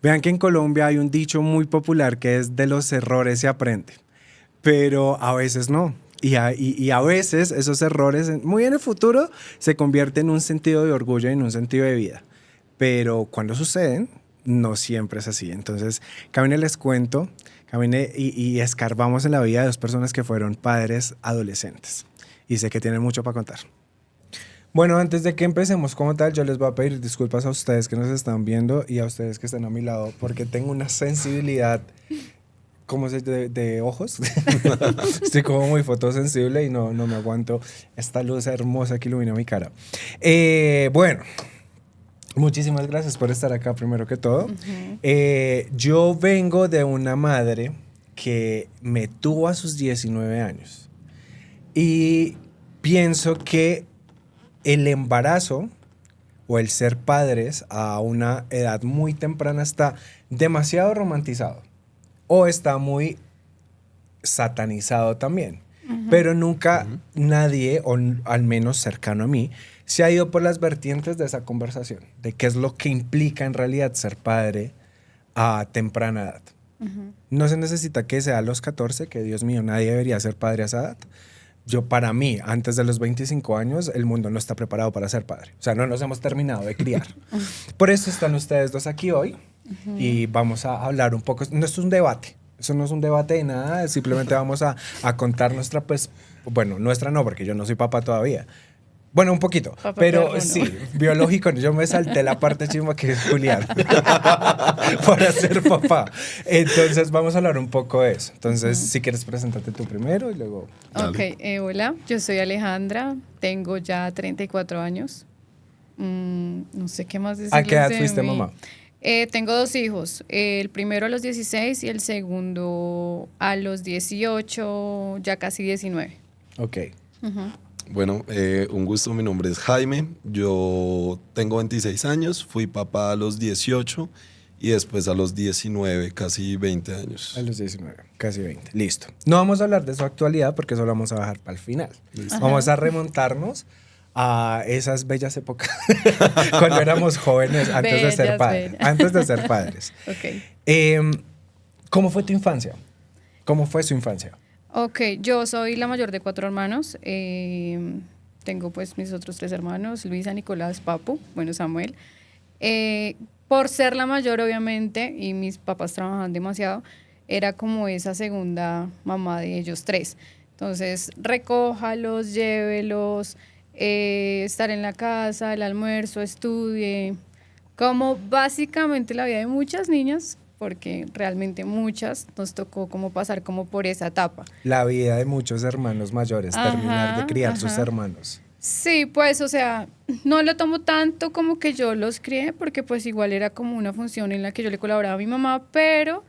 Vean que en Colombia hay un dicho muy popular que es de los errores se aprende, pero a veces no. Y a veces esos errores, muy en el futuro, se convierten en un sentido de orgullo y en un sentido de vida. Pero cuando suceden, no siempre es así. Entonces, camine les cuento, camine y escarbamos en la vida de dos personas que fueron padres adolescentes. Y sé que tienen mucho para contar. Bueno, antes de que empecemos como tal, yo les voy a pedir disculpas a ustedes que nos están viendo y a ustedes que están a mi lado, porque tengo una sensibilidad, ¿cómo se dice? De ojos. Estoy como muy fotosensible y no me aguanto esta luz hermosa que ilumina mi cara. Bueno, muchísimas gracias por estar acá primero que todo. Yo vengo de una madre que me tuvo a sus 19 años y pienso que el embarazo o el ser padres a una edad muy temprana está demasiado romantizado o está muy satanizado también. Pero nunca nadie, o al menos cercano a mí, se ha ido por las vertientes de esa conversación, de qué es lo que implica en realidad ser padre a temprana edad. No se necesita que sea a los 14, que Dios mío, nadie debería ser padre a esa edad. Para mí, antes de los 25 años, el mundo no está preparado para ser padre. O sea, no nos hemos terminado de criar. Por eso están ustedes dos aquí hoy y vamos a hablar un poco. No es un debate, eso no es un debate de nada, simplemente vamos a contar nuestra, pues, bueno, nuestra no, porque yo no soy papá todavía. Bueno, un poquito, Papá pero perro, sí, ¿no? biológico, yo me salté la parte chimba que es Julián para ser papá. Entonces vamos a hablar un poco de eso. Entonces, si quieres, preséntate tú primero y luego... Ok, hola, yo soy Alejandra, tengo ya 34 años. No sé qué más decirles ¿A qué edad de fuiste mí. mamá? Tengo dos hijos, el primero a los 16 y el segundo a los 18, ya casi 19. Ok. Bueno, un gusto, mi nombre es Jaime, yo tengo 26 años, fui papá a los 18 y después a los 19, casi 20 años. A los 19, casi 20. Listo. No vamos a hablar de su actualidad porque eso lo vamos a bajar para el final. Vamos a remontarnos a esas bellas épocas cuando éramos jóvenes antes de ser Bellas, padres. bellas. Antes de ser padres. Ok. ¿Cómo fue tu infancia? ¿Cómo fue su infancia? Ok, yo soy la mayor de 4 hermanos. Tengo pues mis otros 3 hermanos, Luisa, Nicolás, Papu, bueno, Samuel. Por ser la mayor, obviamente, y mis papás trabajaban demasiado, era como esa segunda mamá de ellos 3. Entonces, recójalos, llévelos, estar en la casa, el almuerzo, estudie, como básicamente la vida de muchas niñas, porque realmente muchas nos tocó como pasar como por esa etapa. La vida de muchos hermanos mayores, terminar de criar sus hermanos. Sí, pues, o sea, no lo tomo tanto como que yo los crié, porque pues igual era como una función en la que yo le colaboraba a mi mamá, pero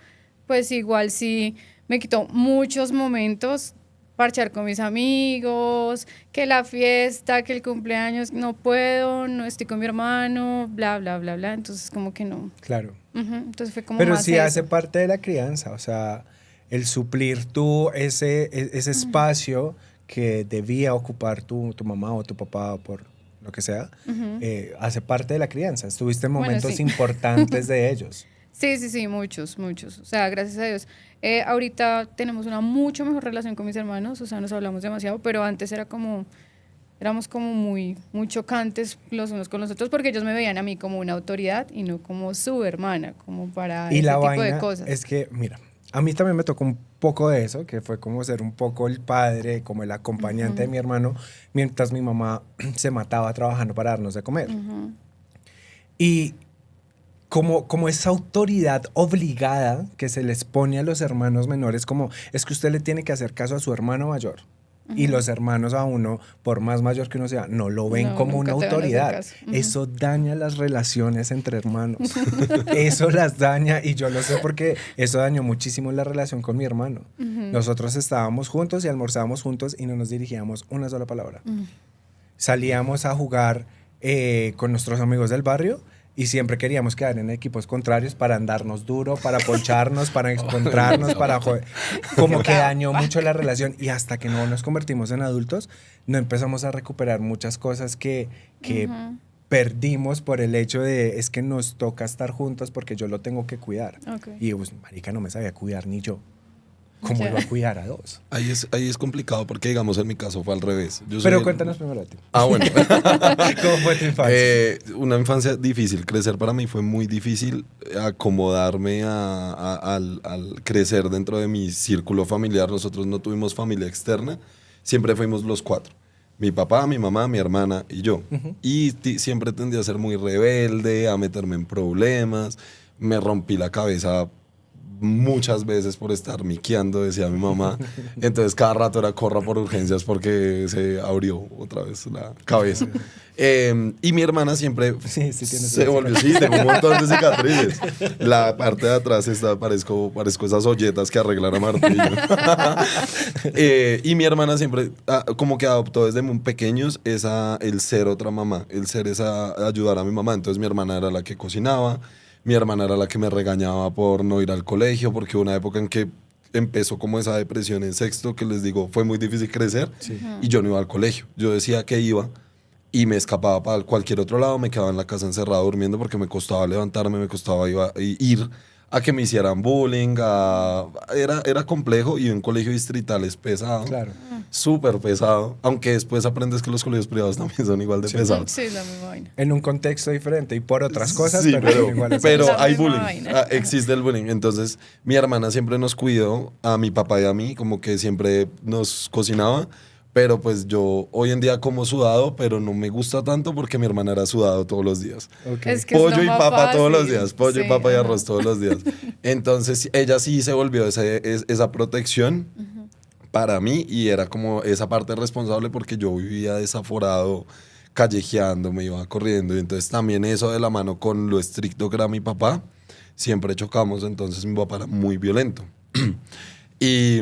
pues igual sí me quitó muchos momentos, parchar con mis amigos, que la fiesta, que el cumpleaños, no puedo, no estoy con mi hermano, bla, bla, bla, bla, entonces como que no. Claro. Entonces fue como Pero más sí eso. hace parte de la crianza, o sea, el suplir tú ese espacio que debía ocupar tu mamá o tu papá por lo que sea, hace parte de la crianza. Estuviste en Bueno, momentos sí. importantes de ellos. Sí, muchos, muchos. O sea, gracias a Dios. Ahorita tenemos una mucho mejor relación con mis hermanos, o sea, nos hablamos demasiado, pero antes éramos como muy chocantes los unos con los otros porque ellos me veían a mí como una autoridad y no como su hermana, como para Y ese la tipo vaina de cosas. es que, mira, a mí también me tocó un poco de eso, que fue como ser un poco el padre, como el acompañante de mi hermano, mientras mi mamá se mataba trabajando para darnos de comer. Y como esa autoridad obligada que se les pone a los hermanos menores, como es que usted le tiene que hacer caso a su hermano mayor. Y los hermanos a uno, por más mayor que uno sea, no lo ven No, como una nunca te van a hacer autoridad. caso. Eso daña las relaciones entre hermanos. Eso las daña y yo lo sé porque eso dañó muchísimo la relación con mi hermano. Nosotros estábamos juntos y almorzábamos juntos y no nos dirigíamos una sola palabra. Salíamos a jugar con nuestros amigos del barrio y siempre queríamos quedar en equipos contrarios para andarnos duro, para poncharnos, para encontrarnos, para joder. Como que dañó mucho la relación y hasta que no nos convertimos en adultos, no empezamos a recuperar muchas cosas que perdimos por el hecho de es que nos toca estar juntos porque yo lo tengo que cuidar. Ok. Y pues, marica, no me sabía cuidar ni yo. ¿Cómo Ya. iba a cuidar a dos? Ahí es complicado porque, digamos, en mi caso fue al revés. Yo soy Pero el- cuéntanos primero a ti. Ah, bueno. ¿Cómo fue tu infancia? Una infancia difícil. Crecer para mí fue muy difícil. Acomodarme al crecer dentro de mi círculo familiar. Nosotros no tuvimos familia externa. Siempre fuimos los cuatro. Mi papá, mi mamá, mi hermana y yo. Y siempre tendí a ser muy rebelde, a meterme en problemas. Me rompí la cabeza muchas veces por estar miqueando, decía mi mamá. Entonces cada rato era corra por urgencias porque se abrió otra vez la cabeza. Y mi hermana siempre Sí, sí, tienes se una volvió, sí, tengo un montón de cicatrices. La parte de atrás parezco esas olletas que arreglan a martillo. Y mi hermana siempre como que adoptó desde muy pequeños el ser otra mamá, el ser esa ayudar a mi mamá. Entonces mi hermana era la que cocinaba. Mi hermana era la que me regañaba por no ir al colegio, porque hubo una época en que empezó como esa depresión en sexto, que les digo, fue muy difícil crecer, y yo no iba al colegio. Yo decía que iba y me escapaba para cualquier otro lado, me quedaba en la casa encerrado durmiendo porque me costaba levantarme, me costaba ir a que me hicieran bullying, era complejo y un colegio distrital es pesado. Claro. Súper pesado, aunque después aprendes que los colegios privados también son igual de pesados. Sí, es la misma vaina. En un contexto diferente y por otras cosas, Sí, pero son iguales. pero Es la hay misma bullying, vaina. existe el bullying. Entonces, mi hermana siempre nos cuidó, a mi papá y a mí, como que siempre nos cocinaba, pero pues yo hoy en día como sudado, pero no me gusta tanto porque mi hermana era sudado todos los días. Ok. Es que es Pollo lo y más papa todos los fácil. días, pollo y Sí, papa y ajá. arroz todos los días. Entonces, ella sí se volvió esa protección para mí y era como esa parte responsable porque yo vivía desaforado, callejeando, me iba corriendo y entonces también eso de la mano con lo estricto que era mi papá, siempre chocamos, entonces mi papá era muy violento. Y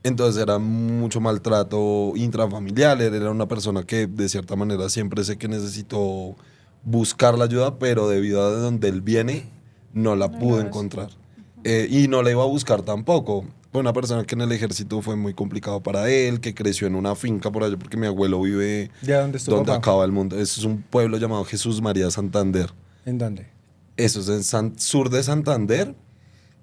entonces era mucho maltrato intrafamiliar, él era una persona que de cierta manera siempre sé que necesitó buscar la ayuda, pero debido a de donde él viene, no la pudo es. encontrar. Y no la iba a buscar tampoco. Fue una persona que en el ejército fue muy complicado para él, que creció en una finca por allá, porque mi abuelo vive ¿De dónde es tu donde papá? acaba el mundo. Eso es un pueblo llamado Jesús María Santander. ¿En dónde? Eso es en sur de Santander.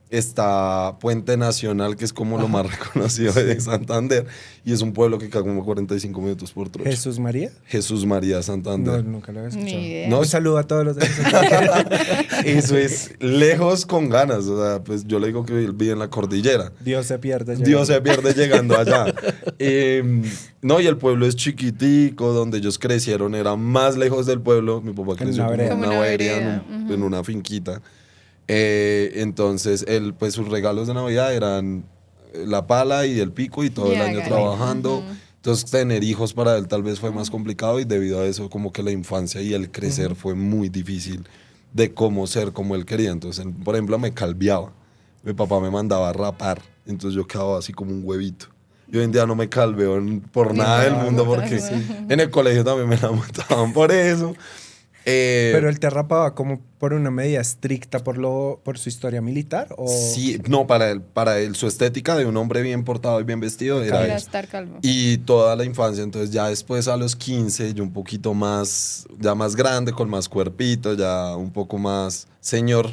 Está Puente Nacional, que es como lo más reconocido de Santander. Y es un pueblo que queda como 45 minutos por trocho. ¿Jesús María? Jesús María No, Santander. nunca lo había Ni escuchado. idea. No, Un saludo a todos los de Eso es lejos con ganas. O sea, pues yo le digo que él vive en la cordillera. Dios se pierde. Dios se pierde llegando allá. No, y el pueblo es chiquitico, donde ellos crecieron, era más lejos del pueblo. Mi papá creció una como vereda. en Como una una vereda, vereda, en una finquita. Entonces, él, pues sus regalos de Navidad eran la pala y el pico y todo Y el año hágale. trabajando. Entonces, tener hijos para él tal vez fue más complicado y debido a eso, como que la infancia y el crecer fue muy difícil de cómo ser como él quería. Entonces, por ejemplo, me calviaba. Mi papá me mandaba a rapar. Entonces, yo quedaba así como un huevito. Y hoy en día no me calveo por Ni nada del por mundo nada, porque sí. en el colegio también me la montaban por eso. Pero él te rapaba como por una medida estricta por su historia militar o Sí, no, para él, su estética de un hombre bien portado y bien vestido era Era eso. estar calvo. Y toda la infancia, entonces ya después a los 15, yo un poquito más, ya más grande, con más cuerpito, ya un poco más señor,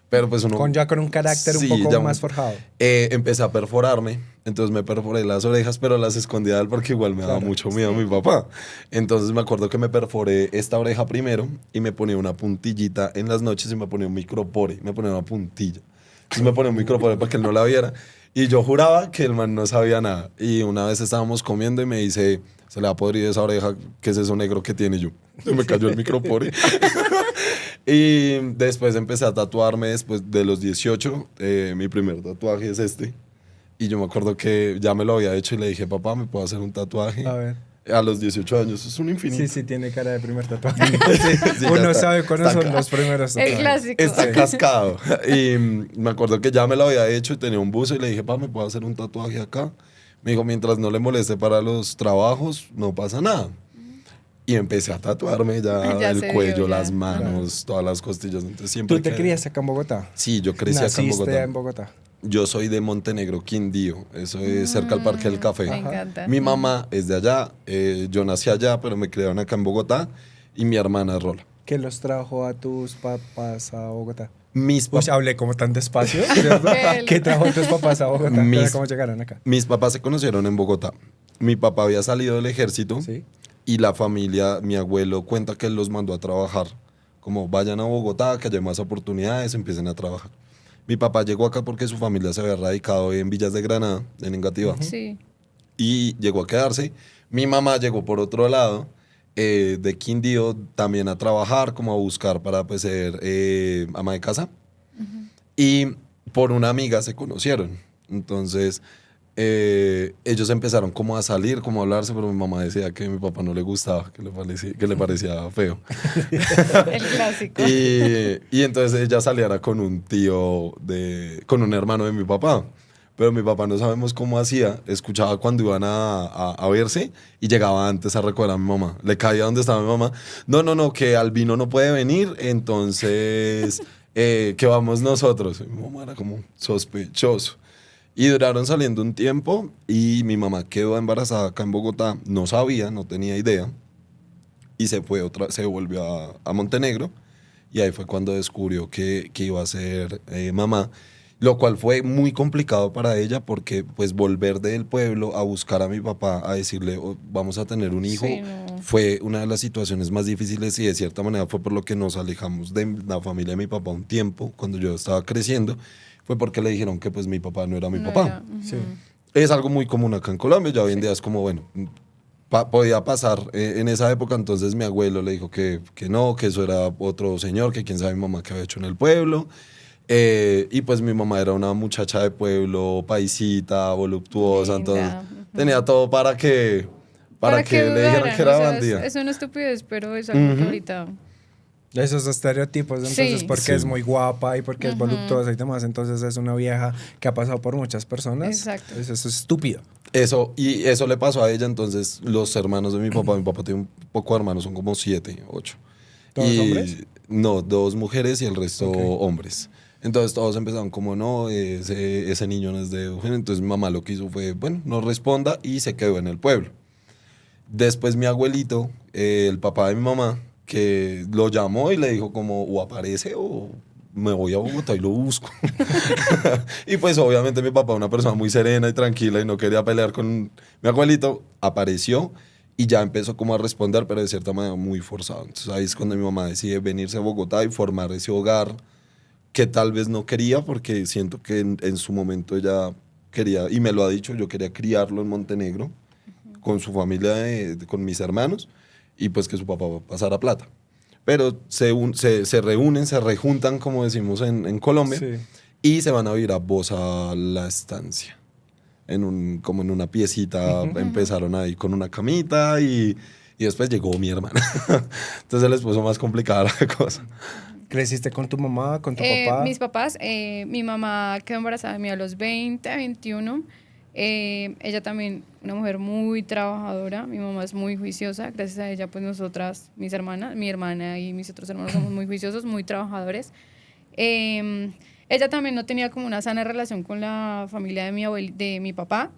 pero pues uno... con un carácter Sí, un poco ya más forjado. Empecé a perforarme, entonces me perforé las orejas, pero las escondía de él porque igual me daba Claro. mucho miedo a mi papá. Entonces me acuerdo que me perforé esta oreja primero y me ponía una puntillita en las noches y me ponía un micropore, me ponía una puntilla. Entonces me ponía un micropore para que él no la viera. Y yo juraba que el man no sabía nada. Y una vez estábamos comiendo y me dice, se le ha podrido esa oreja, ¿qué es eso negro que tiene yo? Se me cayó el micropore. Y después empecé a tatuarme después de los 18. Mi primer tatuaje es este. Y yo me acuerdo que ya me lo había hecho y le dije, papá, ¿me puedo hacer un tatuaje? A ver. A los 18 años, es un infinito. Sí, sí, tiene cara de primer tatuaje. Sí, ya Uno está. sabe cuáles Está son acá. los primeros El tatuajes. clásico. Está cascado. Y me acuerdo que ya me lo había hecho y tenía un buzo y le dije, papá, ¿me puedo hacer un tatuaje acá? Me dijo, mientras no le moleste para los trabajos, no pasa nada. Y empecé a tatuarme ya, Ya el se cuello, vio, ya. las manos, todas las costillas. Entonces siempre ¿Tú te que- crías acá en Bogotá? Sí, yo crecí acá en ¿Naciste Bogotá. en Bogotá? Yo soy de Montenegro, Quindío. Eso es cerca al Parque del Café. Me encanta. Mi mamá es de allá. Yo nací allá, pero me criaron acá en Bogotá. y mi hermana es Rola. ¿Qué los trajo a tus papás a Bogotá? Mis Uy, papás... hablé como tan despacio, ¿cierto? ¿Qué trajo a tus papás a Bogotá? ¿Cómo llegaron acá? Mis papás se conocieron en Bogotá. Mi papá había salido del ejército Sí. y la familia, mi abuelo cuenta que él los mandó a trabajar. Como vayan a Bogotá, que haya más oportunidades, empiecen a trabajar. Mi papá llegó acá porque su familia se había radicado en Villas de Granada, en Engativá, Sí. y llegó a quedarse. Mi mamá llegó por otro lado, de Quindío, también a trabajar, como a buscar para pues, ser ama de casa. Y por una amiga se conocieron. Entonces, ellos empezaron como a salir, como a hablarse, pero mi mamá decía que a mi papá no le gustaba, que le parecía feo. El clásico. Y entonces ella saliera con un tío, con un hermano de mi papá. Pero mi papá no sabemos cómo hacía, escuchaba cuando iban a verse y llegaba antes a recoger a mi mamá. Le caía donde estaba mi mamá. No, que Albino no puede venir, entonces que vamos nosotros. Y mi mamá era como sospechoso. Y duraron saliendo un tiempo y mi mamá quedó embarazada acá en Bogotá. No sabía, no tenía idea. Y se volvió a Montenegro. Y ahí fue cuando descubrió que iba a ser mamá. Lo cual fue muy complicado para ella porque pues volver del pueblo a buscar a mi papá, a decirle "Oh, vamos a tener un hijo", Sí, no. fue una de las situaciones más difíciles y de cierta manera fue por lo que nos alejamos de la familia de mi papá un tiempo cuando yo estaba creciendo. Fue porque le dijeron que pues mi papá no era mi No papá. era, ujú. Sí. Es algo muy común acá en Colombia, ya hoy en Sí. día es como, bueno, podía pasar en esa época, entonces mi abuelo le dijo que no, que eso era otro señor, que quién sabe mi mamá qué había hecho en el pueblo. Y pues mi mamá era una muchacha de pueblo, paisita, voluptuosa, Linda, entonces ujú. tenía todo para que le dijeran dudaran, que era o sea, bandida. es una estupidez, pero es algo que Ujú. ahorita... Esos estereotipos, entonces, Sí. porque Sí. es muy guapa y porque es Ujú. voluptuosa y demás, entonces es una vieja que ha pasado por muchas personas. Exacto. Eso es estúpido. Y eso le pasó a ella, entonces los hermanos de mi papá tiene un poco de hermanos, son como 7, 8. ¿Todos hombres? No, 2 mujeres y el resto Ok. hombres. Entonces todos empezaron como, no, ese niño no es de Eugenio. Entonces mi mamá lo que hizo fue, bueno, no responda y se quedó en el pueblo. Después mi abuelito, el papá de mi mamá, que lo llamó y le dijo como, o aparece o me voy a Bogotá y lo busco. Y pues obviamente mi papá, una persona muy serena y tranquila y no quería pelear con mi abuelito, apareció y ya empezó como a responder, pero de cierta manera muy forzado. Entonces ahí es cuando mi mamá decide venirse a Bogotá y formar ese hogar que tal vez no quería, porque siento que en su momento ella quería, y me lo ha dicho, yo quería criarlo en Montenegro, con su familia, con mis hermanos, y pues que su papá pasara plata. Pero se reúnen, se rejuntan, como decimos en Colombia, Sí. y se van a vivir a Bosa la estancia. Como en una piecita, empezaron ahí con una camita y después llegó mi hermana. Entonces les puso más complicada la cosa. ¿Creciste con tu mamá, con tu papá? Mis papás, mi mamá quedó embarazada de mí a los 20, 21. Ella también, una mujer muy trabajadora. Mi mamá es muy juiciosa. Gracias a ella, pues nosotras, mis hermanas, mi hermana y mis otros hermanos somos muy juiciosos, muy trabajadores. Ella también no tenía como una sana relación con la familia de mi papá.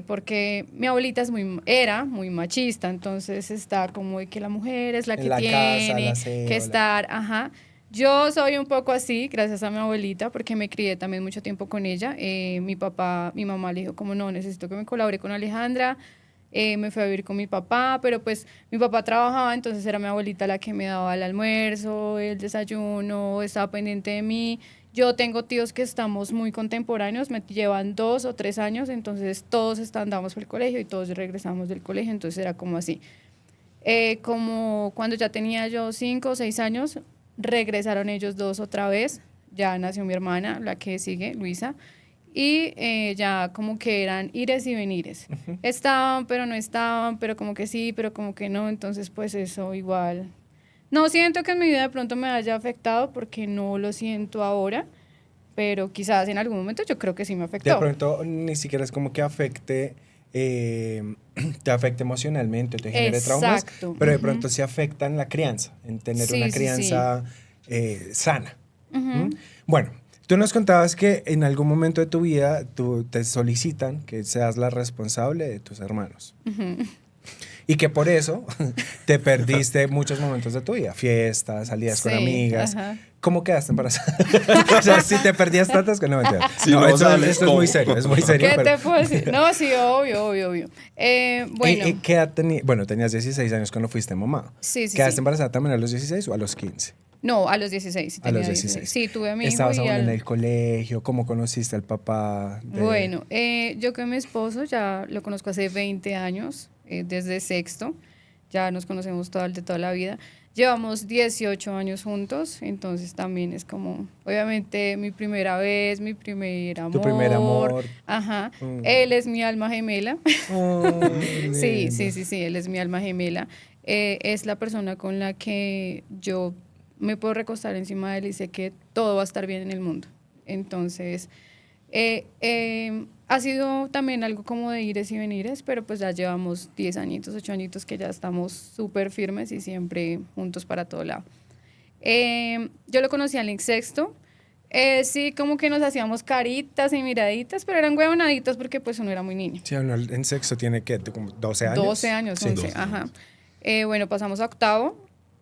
Porque mi abuelita era muy machista, entonces está como de que la mujer es la En que la casa, tiene el aseo, que estar, ajá. Yo soy un poco así, gracias a mi abuelita, porque me crié también mucho tiempo con ella. Mi mamá le dijo como no, necesito que me colabore con Alejandra. Me fui a vivir con mi papá, pero pues mi papá trabajaba, entonces era mi abuelita la que me daba el almuerzo, el desayuno, estaba pendiente de mí. Yo tengo tíos que estamos muy contemporáneos, me llevan 2 o 3 años, entonces todos andamos por el colegio y todos regresamos del colegio, entonces era como así. Como cuando ya tenía yo 5 o 6 años, regresaron ellos dos otra vez, ya nació mi hermana, la que sigue, Luisa, y ya como que eran ires y venires. Estaban, pero no estaban, pero como que sí, pero como que no, entonces pues eso igual. No siento que en mi vida de pronto me haya afectado porque no lo siento ahora, pero quizás en algún momento yo creo que sí me afectó. De pronto ni siquiera es como que afecte, te afecte emocionalmente, te genere traumas, Exacto. pero de Ujú. pronto sí afecta en la crianza, en tener Sí, una sí, crianza sana. Ujú. ¿Mm? Bueno, tú nos contabas que en algún momento de tu vida te solicitan que seas la responsable de tus hermanos. Ujú. Y que por eso te perdiste muchos momentos de tu vida, fiestas, salidas con Sí, amigas. ajá. ¿Cómo quedaste embarazada? O sea, si te perdías tantas que no me entiendo. Si no, no esto sales, es muy ¿cómo? serio, es muy serio. ¿Qué pero- te puedo decir? No, sí, obvio. Bueno, ¿Qué edad bueno, tenías 16 años cuando fuiste mamá. Sí, sí, ¿Quedaste sí. embarazada también a los 16 o a los 15? no, a los 16, sí A los tenía 16. 16. Sí, tuve a mi hijo ¿Estabas y aún en el colegio? ¿Cómo conociste al papá? Bueno, yo con mi esposo ya lo conozco hace 20 años, desde sexto, ya nos conocemos de toda la vida. Llevamos 18 años juntos, entonces también es como, obviamente, mi primera vez, mi primer amor. Tu primer amor. Ajá. Mm. Él es mi alma gemela. Oh, Sí, lindo. sí, él es mi alma gemela. Es la persona con la que yo me puedo recostar encima de él y sé que todo va a estar bien en el mundo. Entonces, ha sido también algo como de ires y venires, pero pues ya llevamos 10 añitos, 8 añitos que ya estamos súper firmes y siempre juntos para todo lado. Yo lo conocí al sexto. Sí, como que nos hacíamos caritas y miraditas, pero eran huevonaditas porque pues uno era muy niño. Sí, uno en sexo tiene que, como 12 años. 12 años, Sí. 11, ajá. Bueno, pasamos a octavo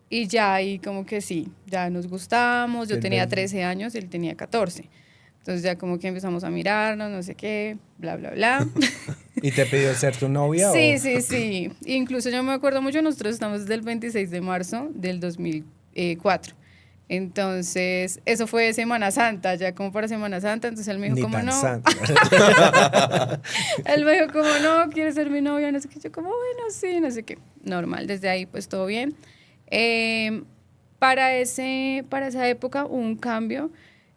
y ya ahí como que sí, ya nos gustamos. Yo El tenía baby. 13 años, él tenía 14. Entonces ya como que empezamos a mirarnos, no sé qué, bla, bla, bla. ¿Y te pidió ser tu novia? Sí, o? sí. Incluso yo me acuerdo mucho, nosotros estamos desde el 26 de marzo del 2004. Entonces, eso fue Semana Santa, ya como para Semana Santa, entonces él me dijo, Ni como tan no, santa. él me dijo, como no, ¿quieres ser mi novia? No sé qué, yo como, bueno, sí, no sé qué. Normal, desde ahí pues todo bien. Para esa época hubo un cambio.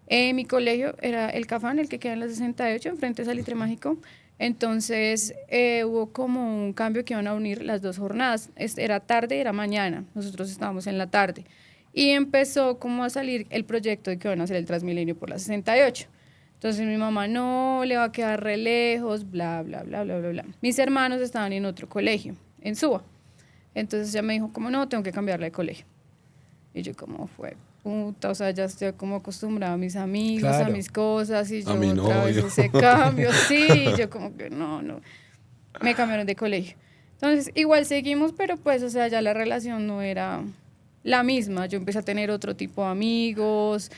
Mi colegio era el Cafán, el que queda en la 68, enfrente de Salitre Mágico. Entonces hubo como un cambio que iban a unir las dos jornadas. Era tarde y era mañana. Nosotros estábamos en la tarde. Y empezó como a salir el proyecto de que van a hacer el Transmilenio por la 68. Entonces mi mamá, no, le va a quedar re lejos, bla, bla, bla, bla, bla, bla. Mis hermanos estaban en otro colegio, en Suba. Entonces ella me dijo, como no, tengo que cambiarla de colegio. Y yo como fue, puta, o sea, ya estoy como acostumbrada a mis amigos, Claro. a mis cosas, y A yo mi otra vez novio. ese cambio, sí, y yo como que no, me cambiaron de colegio. Entonces, igual seguimos, pero pues, o sea, ya la relación no era la misma. Yo empecé a tener otro tipo de amigos,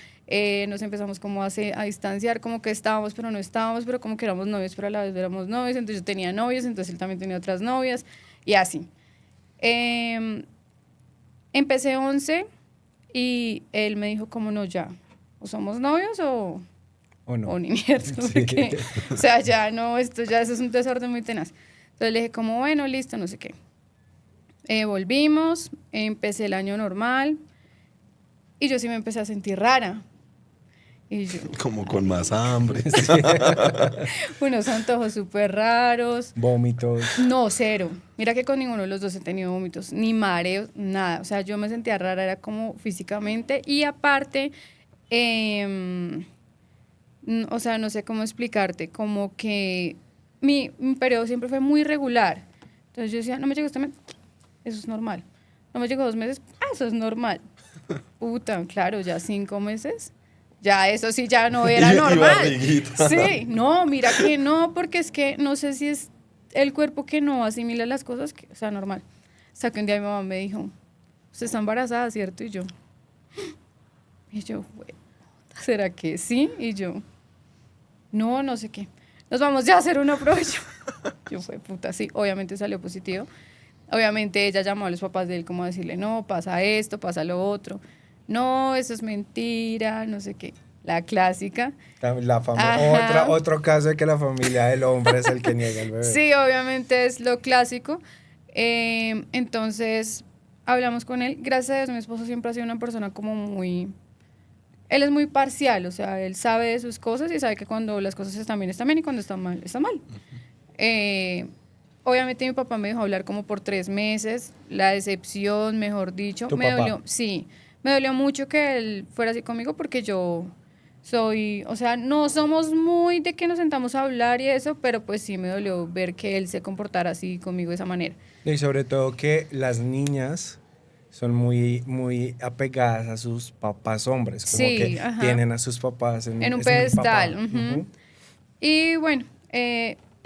nos empezamos como a distanciar, como que estábamos, pero no estábamos, pero como que éramos novios, pero a la vez éramos novios. Entonces yo tenía novios, entonces él también tenía otras novias, y así. Empecé 11 y él me dijo, como no, ya, o somos novios ¿O no? o ni mierda, Sí. porque, o sea, ya no, esto ya eso es un desorden muy tenaz. Entonces le dije como, bueno, listo, no sé qué. Volvimos, empecé el año normal y yo sí me empecé a sentir rara. Y yo, Como con más hambre. unos antojos súper raros. Vómitos. No, cero. Mira que con ninguno de los dos he tenido vómitos, ni mareos, nada. O sea, yo me sentía rara, era como físicamente. Y aparte, o sea, no sé cómo explicarte, como que mi periodo siempre fue muy regular. Entonces yo decía, no me llegó este mes, eso es normal. No me llegó 2 meses, eso es normal. Puta, claro, ya 5 meses. Ya eso sí ya no era Y normal. barriguita. Sí, no, mira que no, porque es que no sé si es el cuerpo que no asimila las cosas, o sea, normal. Hasta que un día mi mamá me dijo, usted está embarazada, ¿cierto? Y yo, "Bueno, ¿será que sí?" Y yo, no sé qué. Nos vamos ya a hacer una prueba. Yo fue puta, sí, obviamente salió positivo. Obviamente ella llamó a los papás de él como a decirle, no, pasa esto, pasa lo otro. No, eso es mentira, no sé qué. La clásica. Ajá. Otro caso de que la familia del hombre es el que niega el bebé. Sí, obviamente es lo clásico. Entonces, hablamos con él. Gracias a Dios, mi esposo siempre ha sido una persona como muy... Él es muy parcial, o sea, él sabe de sus cosas y sabe que cuando las cosas están bien y cuando están mal, está mal. Obviamente mi papá me dejó hablar como por 3 meses. La decepción, mejor dicho, ¿Tu me papá? dolió. Sí, me dolió mucho que él fuera así conmigo porque yo soy, o sea, no somos muy de que nos sentamos a hablar y eso, pero pues sí me dolió ver que él se comportara así conmigo de esa manera. Y sobre todo que las niñas son muy, muy apegadas a sus papás hombres. Como Sí, que ajá. tienen a sus papás En un es mi papá. pedestal. Ujú. Y bueno,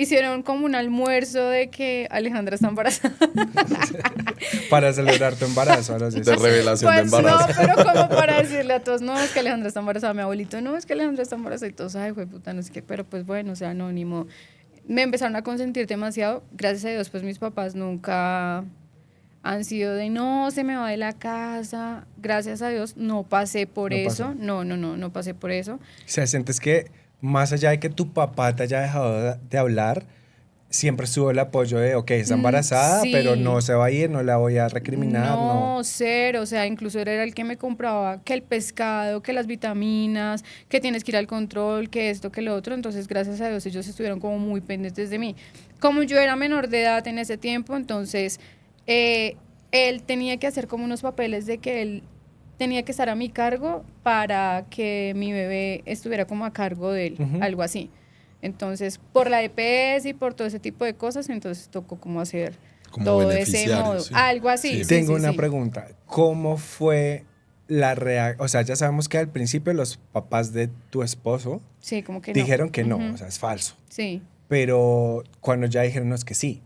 hicieron como un almuerzo de que Alejandra está embarazada. Para celebrar tu embarazo. De revelación de Pues embarazo. no, pero como para decirle a todos, no, es que Alejandra está embarazada. Mi abuelito, no, es que Alejandra está embarazada. Y todos, ay, güey, puta, no es que, pero pues bueno, o sea, no, ni modo. Me empezaron a consentir demasiado. Gracias a Dios, pues mis papás nunca han sido de, no, se me va de la casa. Gracias a Dios, no pasé por No eso. pasó. No pasé por eso. O sea, sientes que más allá de que tu papá te haya dejado de hablar, siempre estuvo el apoyo de, ok, está embarazada, sí. pero no se va a ir, no la voy a recriminar, no. No, cero, o sea, incluso era el que me compraba que el pescado, que las vitaminas, que tienes que ir al control, que esto, que lo otro, entonces gracias a Dios ellos estuvieron como muy pendientes de mí. Como yo era menor de edad en ese tiempo, entonces él tenía que hacer como unos papeles de que él tenía que estar a mi cargo para que mi bebé estuviera como a cargo de él, algo así. Entonces, por la EPS y por todo ese tipo de cosas, entonces tocó como hacer Como todo ese beneficiario, modo, sí. algo así. Sí. Sí, Tengo sí, una sí. pregunta. ¿Cómo fue la reacción? O sea, ya sabemos que al principio los papás de tu esposo Sí, como que no. dijeron que no, Ujú. o sea, es falso. Sí. Pero cuando ya dijeron no, es que sí,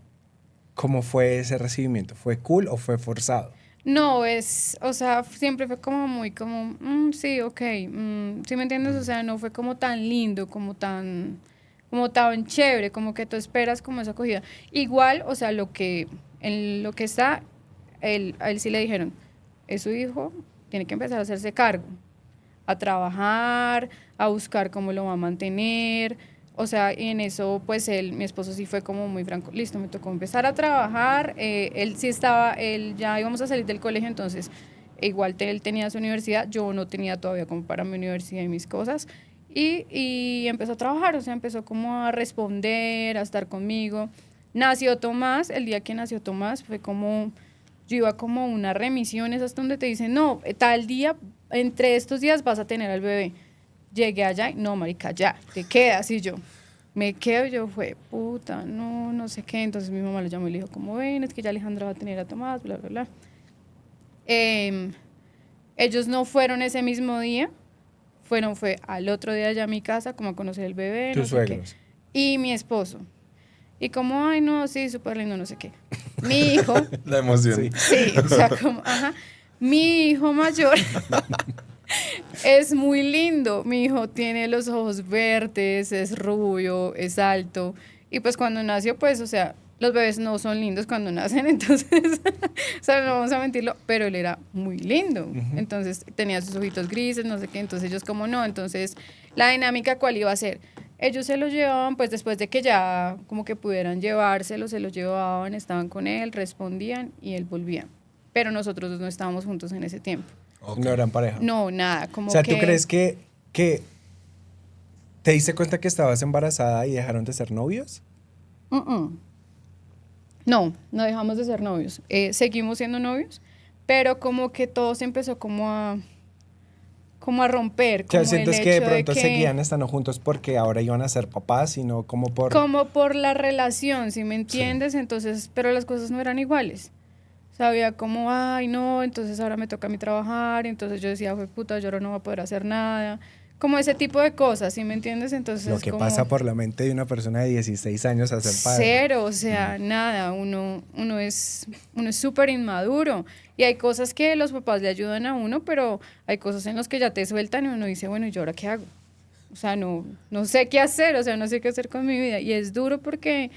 ¿cómo fue ese recibimiento? ¿Fue cool o fue forzado? No, o sea, siempre fue como muy como, sí, ok, ¿sí me entiendes? O sea, no fue como tan lindo, como tan chévere, como que tú esperas como esa acogida. Igual, o sea, en lo que está, a él sí le dijeron, es su hijo, tiene que empezar a hacerse cargo, a trabajar, a buscar cómo lo va a mantener. O sea, y en eso, pues mi esposo sí fue como muy franco, listo, me tocó empezar a trabajar, él ya íbamos a salir del colegio, entonces igual él tenía su universidad, yo no tenía todavía como para mi universidad y mis cosas, y empezó a trabajar, o sea, empezó como a responder, a estar conmigo. Nació Tomás, el día que nació Tomás fue como, yo iba como a una remisión, esas donde te dicen, no, tal día, entre estos días vas a tener al bebé. Llegué allá y no, marica, ya, te quedas. Y yo, me quedo, yo fue, puta, no sé qué. Entonces mi mamá lo llamó y le dijo, como ven, es que ya Alejandra va a tener a Tomás, bla, bla, bla. Ellos no fueron ese mismo día, fue al otro día allá a mi casa, como a conocer el bebé, Tus no sé qué. suegros. Y mi esposo. Y como, ay, no, sí, súper lindo, no sé qué. Mi hijo, La emoción. Sí. sí, o sea, como, ajá. Mi hijo mayor es muy lindo. Mi hijo tiene los ojos verdes, es rubio, es alto. Y pues cuando nació, pues, o sea, los bebés no son lindos cuando nacen, entonces, o sea, no vamos a mentirlo, pero él era muy lindo. Entonces tenía sus ojitos grises, no sé qué, entonces ellos como no. Entonces, la dinámica, ¿cuál iba a ser? Ellos se lo llevaban, pues después de que ya como que pudieran llevárselo, se lo llevaban, estaban con él, respondían y él volvía. Pero nosotros dos no estábamos juntos en ese tiempo. Ok. No eran pareja. No, nada, como O sea, que... ¿tú crees que te diste cuenta que estabas embarazada y dejaron de ser novios? No dejamos de ser novios. Seguimos siendo novios, pero como que todo se empezó como a romper. O sea, Como sientes el que de hecho pronto seguían estando juntos porque ahora iban a ser papás, sino como por... Como por la relación, ¿sí me entiendes? Entonces, pero las cosas no eran iguales. Sabía como, ay, no, entonces ahora me toca a mí trabajar, entonces yo decía, fue puta, yo ahora no voy a poder hacer nada. Como ese tipo de cosas, ¿sí me entiendes? Entonces Lo es que como pasa por la mente de una persona de 16 años a ser padre. cero, o sea, nada, uno es súper inmaduro y hay cosas que los papás le ayudan a uno, pero hay cosas en las que ya te sueltan y uno dice, bueno, ¿y yo ahora qué hago? O sea, no sé qué hacer, o sea, no sé qué hacer con mi vida y es duro porque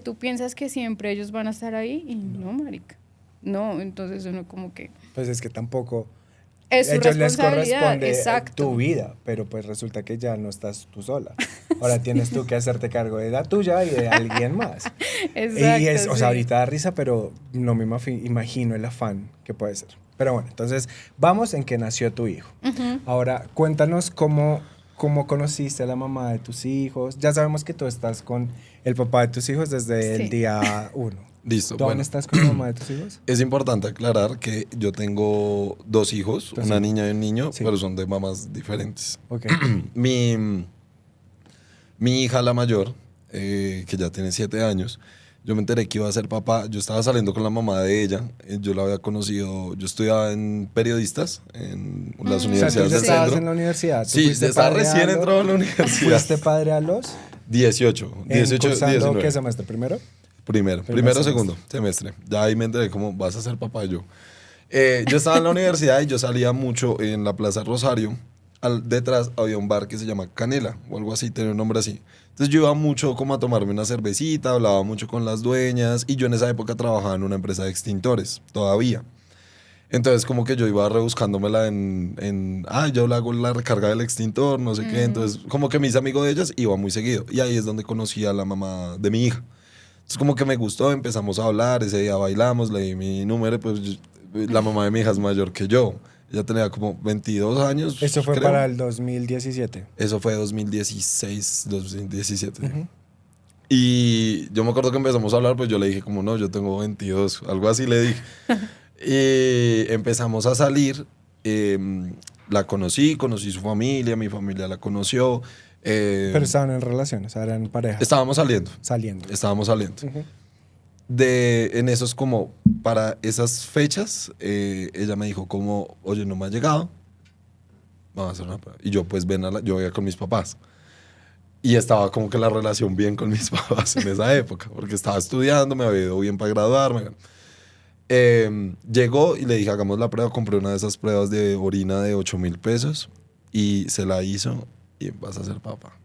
tú piensas que siempre ellos van a estar ahí y no, marica, no, entonces uno como que Pues es que tampoco... es su ellos les responsabilidad, corresponde exacto. tu vida, pero pues resulta que ya no estás tú sola. Ahora tienes tú que hacerte cargo de la tuya y de alguien más. Exacto, Y es, o sí. sea, ahorita da risa, pero no me imagino el afán que puede ser. Pero bueno, entonces vamos en que nació tu hijo. Ahora, cuéntanos cómo conociste a la mamá de tus hijos. Ya sabemos que tú estás con el papá de tus hijos desde Sí. el día 1. Listo. ¿Tú aún Bueno, estás con la mamá de tus hijos? es importante aclarar que yo tengo dos hijos, Dos una hijos. niña y un niño, Sí. pero son de mamás diferentes. Ok. Mi hija, la mayor, que ya tiene 7 años, yo me enteré que iba a ser papá. Yo estaba saliendo con la mamá de ella. Yo la había conocido. Yo estudiaba en periodistas en las O sea, tú universidades ya del estabas centro. en la universidad. ¿Tú Sí, fuiste ya estaba padre recién a entrado a la universidad. ¿Fuiste padre a los 18, ¿Cursando 19. qué semestre? ¿Primero? Primero, semestre. segundo semestre. Ya ahí me enteré cómo vas a ser papá yo. Yo estaba en la universidad y yo salía mucho en la Plaza Rosario. Detrás había un bar que se llama Canela o algo así, tenía un nombre así. Entonces yo iba mucho como a tomarme una cervecita, hablaba mucho con las dueñas y yo en esa época trabajaba en una empresa de extintores, todavía. Entonces como que yo iba rebuscándomela yo le hago la recarga del extintor, no sé qué. Entonces como que me hice amigo de ellas, iba muy seguido. Y ahí es donde conocí a la mamá de mi hija. Entonces como que me gustó, empezamos a hablar, ese día bailamos, le di mi número, pues la mamá de mi hija es mayor que yo. Ella tenía como 22 años. Eso fue creo. para el 2017. Eso fue 2016, 2017. Y yo me acuerdo que empezamos a hablar, pues yo le dije como, no, yo tengo 22, algo así le dije. Y empezamos a salir, la conocí su familia, mi familia la conoció. Pero estaban en relación, o sea, eran pareja. Estábamos saliendo. Saliendo. Ujú. En esos como, para esas fechas, ella me dijo como, oye, no me ha llegado, vamos a hacer una prueba. Y yo pues yo veía con mis papás. Y estaba como que la relación bien con mis papás en esa época, porque estaba estudiando, me había ido bien para graduarme. Llegó y le dije, hagamos la prueba, compré una de esas pruebas de orina de 8,000 pesos y se la hizo y vas a ser papá.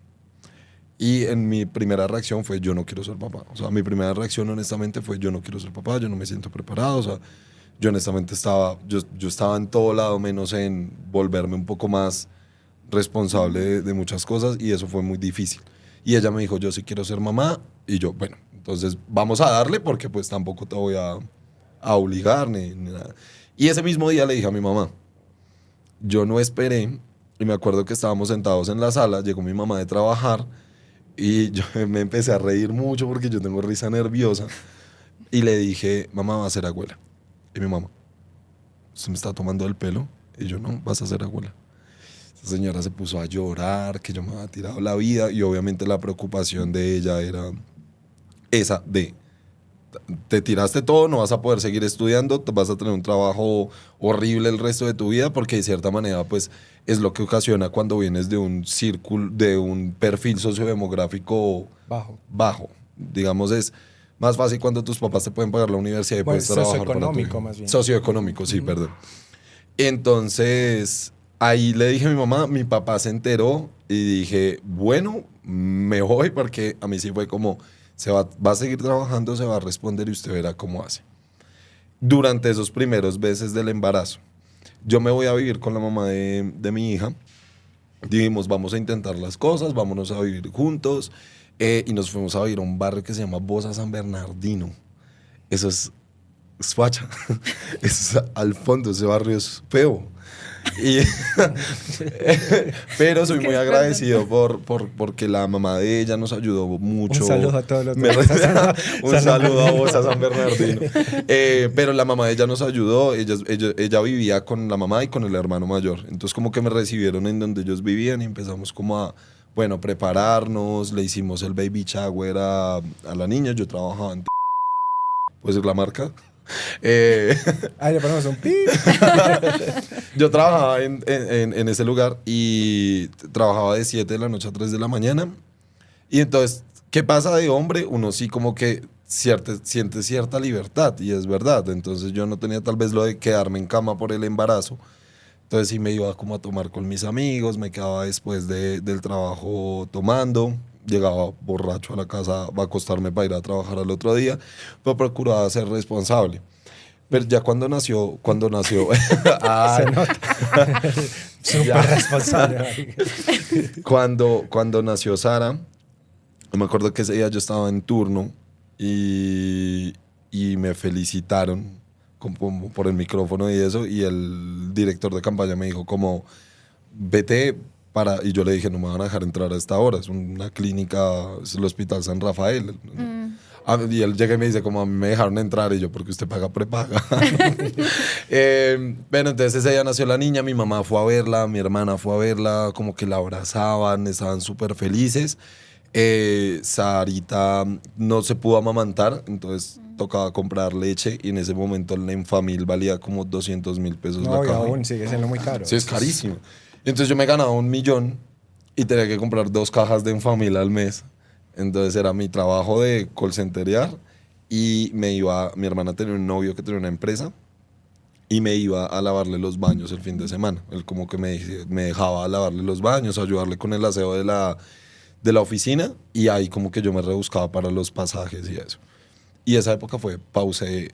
Y en mi primera reacción fue, yo no quiero ser papá. O sea, mi primera reacción honestamente fue, yo no quiero ser papá, yo no me siento preparado. O sea, yo honestamente yo estaba en todo lado menos en volverme un poco más responsable de muchas cosas y eso fue muy difícil. Y ella me dijo, yo sí quiero ser mamá. Y yo, bueno, entonces vamos a darle porque pues tampoco te voy a obligar ni nada. Y ese mismo día le dije a mi mamá, yo no esperé, y me acuerdo que estábamos sentados en la sala, llegó mi mamá de trabajar y yo me empecé a reír mucho porque yo tengo risa nerviosa y le dije, mamá, va a ser abuela. Y mi mamá, ¿usted me está tomando el pelo? Y yo, no, vas a ser abuela. Esa señora se puso a llorar, que yo me había tirado la vida y obviamente la preocupación de ella era esa de te tiraste todo, no vas a poder seguir estudiando, vas a tener un trabajo horrible el resto de tu vida porque de cierta manera pues es lo que ocasiona cuando vienes de un círculo, de un perfil sociodemográfico bajo. Digamos, es más fácil cuando tus papás te pueden pagar la universidad y puedes trabajar para tu socioeconómico hijo. más bien. Socioeconómico, sí, perdón. Entonces, ahí le dije a mi mamá, mi papá se enteró y dije, bueno, me voy porque a mí sí fue como, va a seguir trabajando, se va a responder y usted verá cómo hace. Durante esos primeros meses del embarazo, yo me voy a vivir con la mamá de mi hija. Dijimos, vamos a intentar las cosas, vámonos a vivir juntos. Y nos fuimos a vivir a un barrio que se llama Bosa San Bernardino. Eso es facha. Eso es al fondo, ese barrio es feo. Pero soy muy agradecido porque la mamá de ella nos ayudó mucho. Un saludo a todos los Un saludo a vos, a San Bernardino. Pero la mamá de ella nos ayudó. Ella vivía con la mamá y con el hermano mayor. Entonces como que me recibieron en donde ellos vivían y empezamos como a, bueno, prepararnos. Le hicimos el baby shower a la niña. Yo trabajaba en ¿puedo decir la marca? Le ponemos un pi. Yo trabajaba en ese lugar y trabajaba de 7 de la noche a 3 de la mañana. Y entonces, ¿qué pasa de hombre? Uno sí como que siente cierta libertad y es verdad. Entonces yo no tenía tal vez lo de quedarme en cama por el embarazo. Entonces sí me iba como a tomar con mis amigos, me quedaba después del trabajo tomando. Llegaba borracho a la casa, va a acostarme para ir a trabajar al otro día, pero procuraba ser responsable. Pero ya cuando nació Se nota. Súper responsable. Cuando nació Sara, me acuerdo que ese día yo estaba en turno y me felicitaron como por el micrófono y eso, y el director de campaña me dijo como, vete y yo le dije, no me van a dejar entrar a esta hora, es una clínica, es el Hospital San Rafael. Y él llega y me dice, como a mí me dejaron entrar, y yo, porque usted paga prepaga. Bueno, entonces ese día nació la niña, mi mamá fue a verla, mi hermana fue a verla, como que la abrazaban, estaban súper felices. Sarita no se pudo amamantar, entonces tocaba comprar leche, y en ese momento el Enfamil valía como 200,000 pesos la caja. Aún sigue siendo muy caro. Sí, es carísimo. Entonces yo me ganaba 1 millón y tenía que comprar 2 cajas de Enfamil al mes. Entonces era mi trabajo de call centerear y mi hermana tenía un novio que tenía una empresa y me iba a lavarle los baños el fin de semana. Él como que me dejaba lavarle los baños, ayudarle con el aseo de la oficina y ahí como que yo me rebuscaba para los pasajes y eso. Y esa época fue, pausé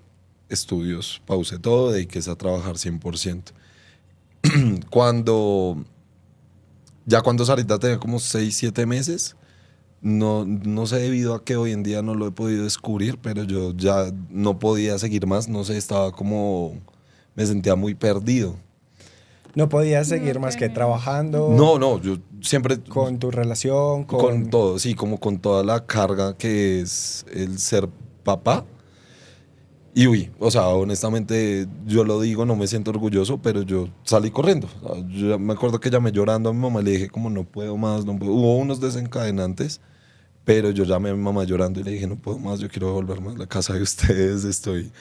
estudios, pausé todo, dediqué a trabajar 100%. Cuando Sarita tenía como 6, 7 meses, no sé debido a que hoy en día no lo he podido descubrir, pero yo ya no podía seguir más, no sé, me sentía muy perdido. No podías seguir más que Ok. trabajando. No, yo siempre Con tu relación, con todo, sí, como con toda la carga que es el ser papá. Y o sea, honestamente, yo lo digo, no me siento orgulloso, pero yo salí corriendo. O sea, yo me acuerdo que llamé llorando a mi mamá, le dije como no puedo más, no puedo. Hubo unos desencadenantes, pero yo llamé a mi mamá llorando y le dije no puedo más, yo quiero volver más a la casa de ustedes, estoy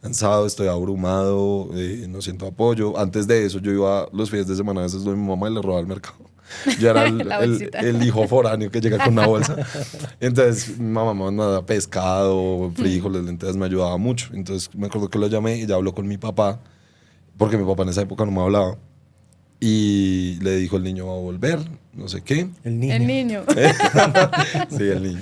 cansado, estoy abrumado, no siento apoyo. Antes de eso, yo iba los fines de semana a veces donde mi mamá y le robaba al mercado. Yo era La bolsita. el hijo foráneo que llega con una bolsa. Entonces, mi mamá me mandaba pescado, frijoles, lentejas, me ayudaba mucho. Entonces, me acuerdo que lo llamé y ya habló con mi papá, porque mi papá en esa época no me hablaba. Y le dijo, el niño va a volver, no sé qué. el niño. El niño. Sí, el niño.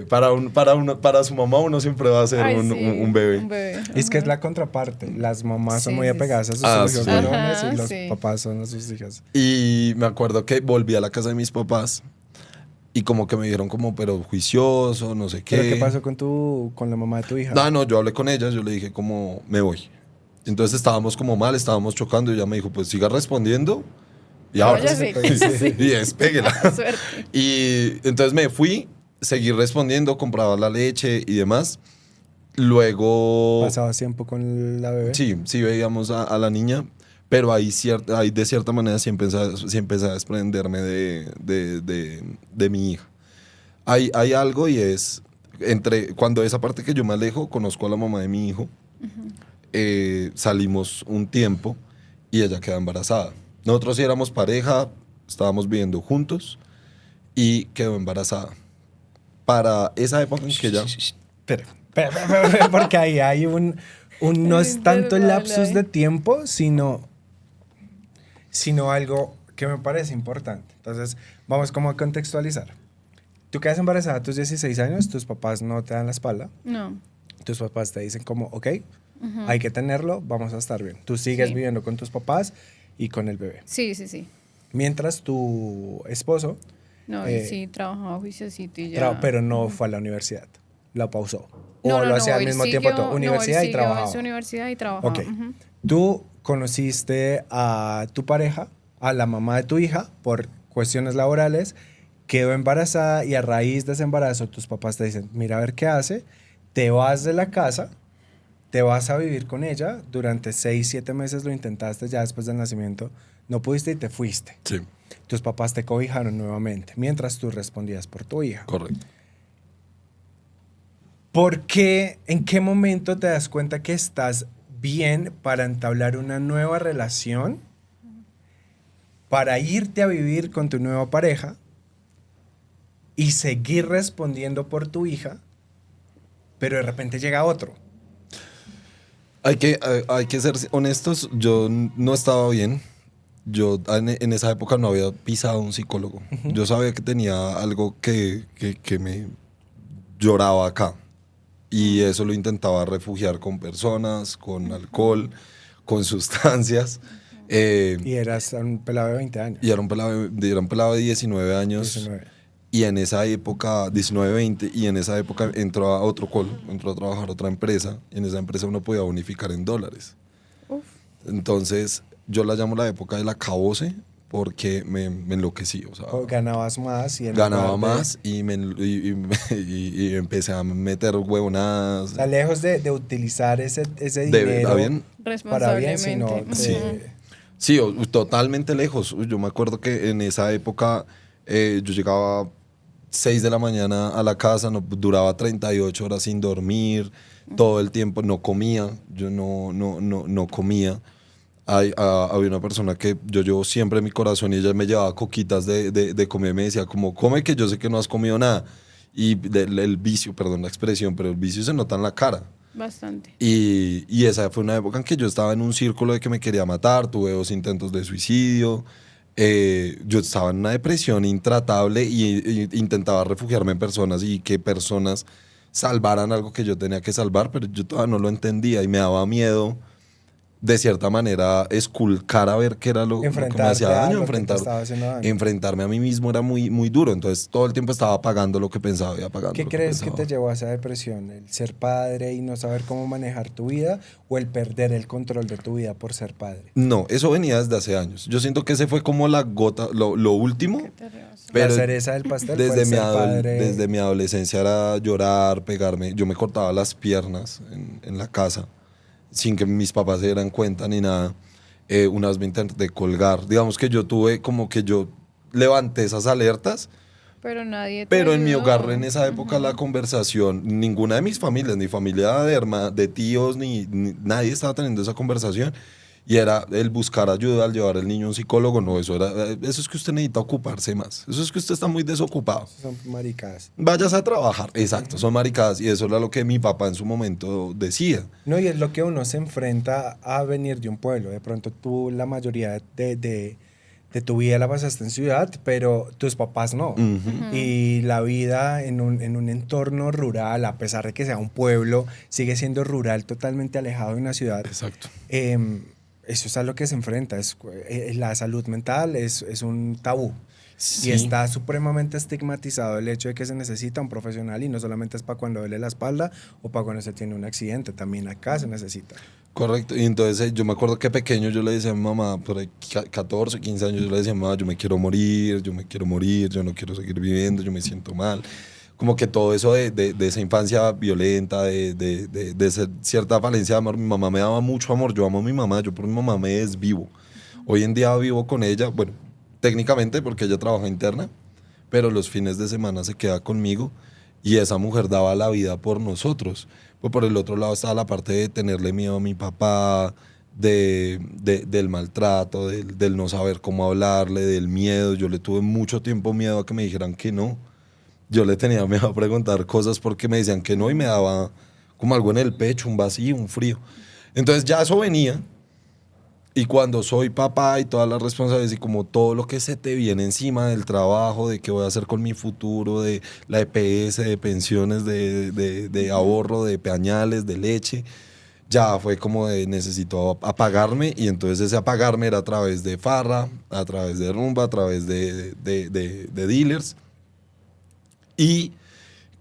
Para su mamá uno siempre va a ser Ay, un, sí, un bebé. Un bebé. Es que es ajá. la contraparte. Las mamás son Sí, muy sí, apegadas a sus Ah, hijos sí. varones Ajá, y los sí. papás son a sus hijas. Y me acuerdo que volví a la casa de mis papás y como que me dijeron como, pero juicioso, no sé qué. ¿Pero qué pasó con la mamá de tu hija? No, yo hablé con ella, yo le dije como, me voy. Entonces estábamos como mal, estábamos chocando y ella me dijo, pues siga respondiendo y ahora. Váyase. Sí. Y despéguela. Suerte. Y entonces me fui, seguí respondiendo, compraba la leche y demás. Luego, ¿Pasabas tiempo con la bebé? sí veíamos a la niña, pero ahí de cierta manera sí empecé a desprenderme de mi hija. Hay algo y es, cuando esa parte que yo me alejo, conozco a la mamá de mi hijo, salimos un tiempo y ella queda embarazada. Nosotros sí éramos pareja, estábamos viviendo juntos y quedó embarazada. Para esa época en que ella... Espera, porque ahí hay no es tanto el lapsus de tiempo, sino algo que me parece importante. Entonces, vamos como a contextualizar. Tú quedas embarazada a tus 16 años, tus papás no te dan la espalda, No. tus papás te dicen como, ok, hay que tenerlo, vamos a estar bien. Tú sigues Sí. viviendo con tus papás y con el bebé. Sí. Mientras tu esposo, No, Eh, y sí, trabajaba juiciosito y ya. pero no fue a la universidad, la pausó. No, O no, lo hacía al él mismo siguió- tiempo todo, no, él universidad y siguió en trabajaba. su universidad y trabajaba. Ok. ujú. Tú conociste a tu pareja, a la mamá de tu hija, por cuestiones laborales, quedó embarazada y a raíz de ese embarazo tus papás te dicen, mira a ver qué hace, te vas de la casa, te vas a vivir con ella, durante 6, 7 meses lo intentaste, ya después del nacimiento no pudiste y te fuiste. Sí, Tus papás te cobijaron nuevamente, mientras tú respondías por tu hija. correcto. ¿Por qué, en qué momento te das cuenta que estás bien para entablar una nueva relación, para irte a vivir con tu nueva pareja y seguir respondiendo por tu hija, pero de repente llega otro? Hay que ser honestos, yo no estaba bien. Yo en esa época no había pisado un psicólogo. Yo sabía que tenía algo que me lloraba acá. Y eso lo intentaba refugiar con personas, con alcohol, con sustancias. Y eras un pelado de 20 años. Y era un pelado de 19 años. 19. Y en esa época, 19, 20, y en esa época entró a otro call, entró a trabajar a otra empresa. Y en esa empresa uno podía bonificar en dólares. Uf. Entonces, yo la llamo la época del acabose porque me enloquecí. O sea, Ganabas más y en ganaba lugar de- más y empecé a meter huevonadas. O sea, lejos de utilizar ese De dinero verdad bien. para bien, sino Responsablemente. Sí. de- Sí, totalmente lejos. Yo me acuerdo que en esa época yo llegaba 6 de la mañana a la casa, no, duraba 38 horas sin dormir, todo el tiempo no comía, yo no comía. había una persona que yo llevo siempre en mi corazón y ella me llevaba coquitas de comer, me decía como, come que yo sé que no has comido nada. Y el vicio, perdón la expresión, pero el vicio se nota en la cara. Bastante. Y esa fue una época en que yo estaba en un círculo de que me quería matar, tuve 2 intentos de suicidio, yo estaba en una depresión intratable y intentaba refugiarme en personas y que personas salvaran algo que yo tenía que salvar, pero yo todavía no lo entendía y me daba miedo de cierta manera esculcar a ver qué era lo que me hacía daño, enfrentarme a mí mismo era muy, muy duro, entonces todo el tiempo estaba apagando lo que pensaba y apagando ¿Qué lo que crees que pensaba. te llevó a esa depresión? ¿El ser padre y no saber cómo manejar tu vida o el perder el control de tu vida por ser padre? No, eso venía desde hace años. Yo siento que ese fue como la gota, lo último. ¿Qué te rebasó? Pero La cereza del pastel fue desde el ser padre. desde mi adolescencia era llorar, pegarme. Yo me cortaba las piernas en la casa sin que mis papás se dieran cuenta ni nada. Una vez me intenté colgar. Digamos que yo tuve como que yo levanté esas alertas, Pero nadie te pero en mi ayudó. hogar en esa época la conversación, ninguna de mis familias, ni familia de tíos, ni nadie estaba teniendo esa conversación. Y era el buscar ayuda al llevar al niño a un psicólogo. No, eso es que usted necesita ocuparse más. Eso es que usted está muy desocupado. Son maricadas. Váyase a trabajar. Exacto, son maricadas. Y eso era lo que mi papá en su momento decía. No, y es lo que uno se enfrenta a venir de un pueblo. De pronto tú la mayoría de tu vida la pasaste en ciudad, pero tus papás no. Y la vida en un entorno rural, a pesar de que sea un pueblo, sigue siendo rural, totalmente alejado de una ciudad. Exacto. Eso es a lo que se enfrenta. La salud mental es un tabú. Sí. Y está supremamente estigmatizado el hecho de que se necesita un profesional y no solamente es para cuando duele la espalda o para cuando se tiene un accidente, también acá se necesita. Correcto. Y entonces yo me acuerdo que pequeño yo le decía a mi mamá, por ahí 14, 15 años, yo le decía a mi mamá, yo me quiero morir, yo no quiero seguir viviendo, yo me siento mal. Como que todo eso de esa infancia violenta, de cierta falencia de amor, mi mamá me daba mucho amor, yo amo a mi mamá, yo por mi mamá me desvivo. Hoy en día vivo con ella, bueno, técnicamente porque ella trabaja interna, pero los fines de semana se queda conmigo y esa mujer daba la vida por nosotros. Pues por el otro lado estaba la parte de tenerle miedo a mi papá, del maltrato, del no saber cómo hablarle, del miedo. Yo le tuve mucho tiempo miedo a que me dijeran que no. Yo le tenía miedo a preguntar cosas porque me decían que no y me daba como algo en el pecho, un vacío, un frío. Entonces ya eso venía. Y cuando soy papá y todas las responsabilidades y como todo lo que se te viene encima del trabajo, de qué voy a hacer con mi futuro, de la EPS, de pensiones, de ahorro, de pañales, de leche, ya fue como de necesito apagarme y entonces ese apagarme era a través de farra, a través de rumba, a través de dealers y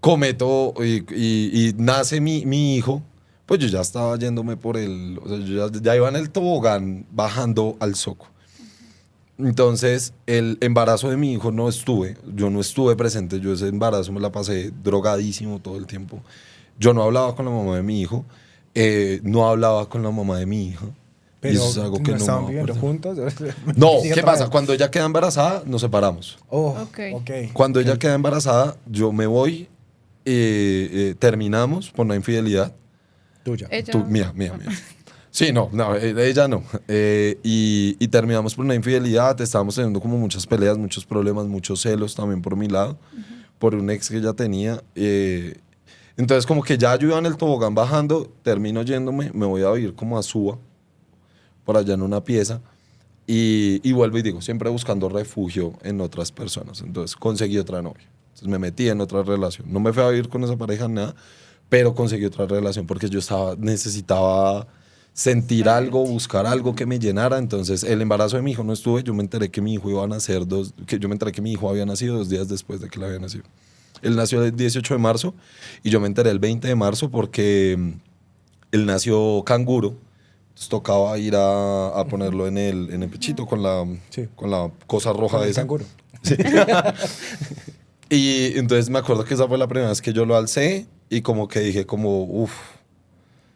cometo y nace mi hijo. Pues yo ya estaba yéndome por o sea, yo ya iba en el tobogán bajando al Zoco. Entonces, el embarazo de mi hijo yo no estuve presente, yo ese embarazo me la pasé drogadísimo todo el tiempo. Yo no hablaba con la mamá de mi hijo, no hablaba con la mamá de mi hija. Pero y eso es algo que ¿no no estaban me viviendo acuerdo. juntos? No, Sigue ¿qué otra pasa? vez. Cuando ella queda embarazada, nos separamos. Oh, Ok. ok. Cuando ella queda embarazada, yo me voy, terminamos por una infidelidad. Tuya. Ella- Mía. Sí, no, ella no. Y terminamos por una infidelidad, estábamos teniendo como muchas peleas, muchos problemas, muchos celos también por mi lado, por un ex que ella tenía. Entonces como que ya yo iba en el tobogán bajando, termino yéndome, me voy a vivir como a Suba, por allá en una pieza, y vuelvo y digo, siempre buscando refugio en otras personas. Entonces conseguí otra novia. Entonces me metí en otra relación. No me fui a vivir con esa pareja, nada, pero conseguí otra relación porque necesitaba sentir algo, buscar algo que me llenara. Entonces el embarazo de mi hijo no estuve, yo me enteré que mi hijo iba a nacer yo me enteré que mi hijo había nacido 2 días después de que él había nacido. Él nació el 18 de marzo y yo me enteré el 20 de marzo porque él nació canguro. Entonces tocaba ir a ponerlo en el pechito con Sí. con la cosa roja Con el esa. canguro. Y entonces me acuerdo que esa fue la primera vez que yo lo alcé y como que dije como, uff,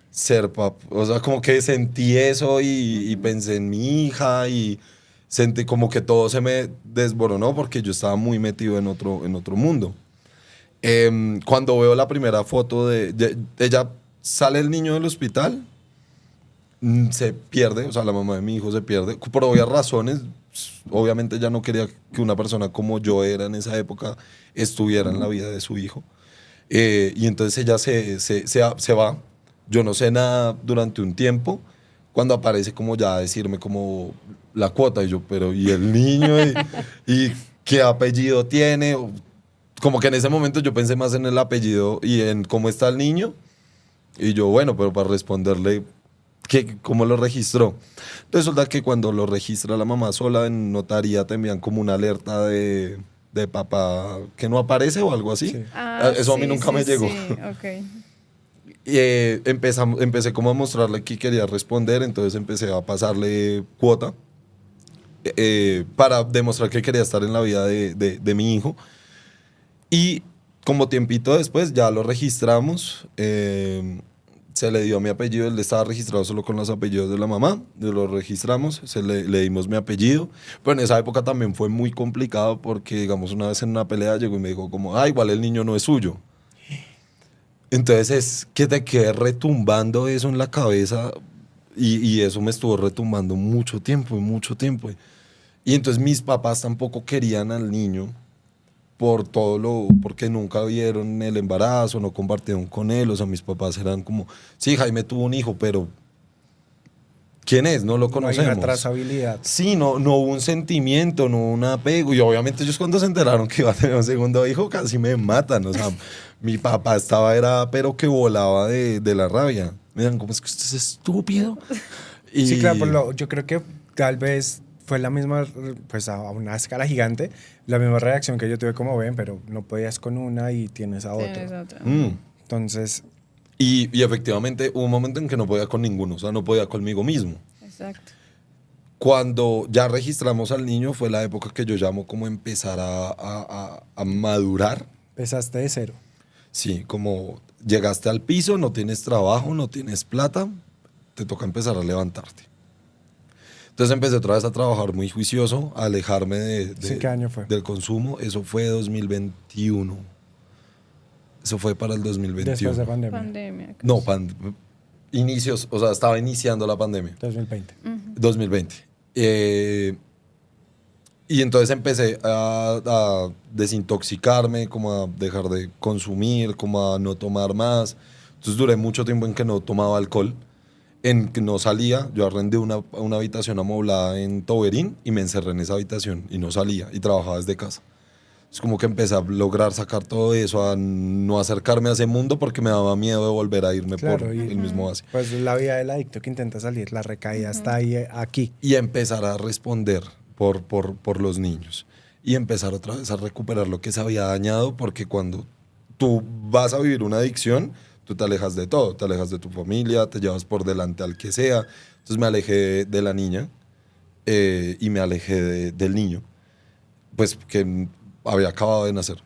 ser papá. O sea, como que sentí eso y pensé en mi hija y sentí como que todo se me desboronó porque yo estaba muy metido en otro mundo. Cuando veo la primera foto ella, sale el niño del hospital se pierde, o sea, la mamá de mi hijo se pierde, por obvias razones. Obviamente ella no quería que una persona como yo era en esa época estuviera en la vida de su hijo. Y entonces ella se va. Yo no sé nada durante un tiempo. Cuando aparece como ya a decirme como la cuota, y yo, pero ¿y el niño? ¿Y qué apellido tiene? Como que en ese momento yo pensé más en el apellido y en cómo está el niño. Y yo, bueno, pero para responderle, ¿cómo lo registró? Resulta que cuando lo registra la mamá sola en notaría te envían como una alerta de papá que no aparece o algo así. Sí. Eso a mí Sí, nunca me llegó. Sí, ok. Y empecé como a mostrarle que quería responder, entonces empecé a pasarle cuota para demostrar que quería estar en la vida de mi hijo. Y como tiempito después ya lo registramos, se le dio mi apellido, él estaba registrado solo con los apellidos de la mamá, lo registramos, le dimos mi apellido, pero en esa época también fue muy complicado porque, digamos, una vez en una pelea llegó y me dijo como, igual el niño no es suyo. Entonces es que te quede retumbando eso en la cabeza y eso me estuvo retumbando mucho tiempo, mucho tiempo. Y entonces mis papás tampoco querían al niño porque nunca vieron el embarazo, no compartieron con él. O sea, mis papás eran como, sí, Jaime tuvo un hijo, pero ¿quién es? No lo conocemos. No hay una trazabilidad. Sí, no hubo un sentimiento, no hubo un apego. Y obviamente ellos cuando se enteraron que iba a tener un segundo hijo casi me matan. O sea, mi papá pero que volaba de la rabia. Me dan como, es que usted es estúpido. Y Sí, claro, yo creo que tal vez fue la misma, pues a una escala gigante, la misma reacción que yo tuve como ven, pero no podías con una y tienes a otro. Tienes otra. Entonces, y efectivamente hubo un momento en que no podía con ninguno, o sea, no podía conmigo mismo. Exacto. Cuando ya registramos al niño fue la época que yo llamo como empezar a madurar. empezaste de cero. Sí, como llegaste al piso, no tienes trabajo, no tienes plata, te toca empezar a levantarte. Entonces empecé otra vez a trabajar muy juicioso, a alejarme Sí, ¿qué año fue? del consumo. Eso fue 2021. Eso fue para el 2021. Después de pandemia. Pandemia. No, inicios, o sea, estaba iniciando la pandemia. 2020. 2020. Y entonces empecé a desintoxicarme, como a dejar de consumir, como a no tomar más. Entonces duré mucho tiempo en que no tomaba alcohol, en que no salía. Yo arrendé una habitación amoblada en Toberín y me encerré en esa habitación y no salía y trabajaba desde casa. Es como que empecé a lograr sacar todo eso, a no acercarme a ese mundo porque me daba miedo de volver a irme Claro, por el mismo vacío. Pues la vida del adicto que intenta salir, la recaída está ahí, aquí. Y empezar a responder por los niños. Y empezar otra vez a recuperar lo que se había dañado, porque cuando tú vas a vivir una adicción, tú te alejas de todo, te alejas de tu familia, te llevas por delante al que sea. Entonces me alejé de la niña y me alejé del niño, pues que había acabado de nacer.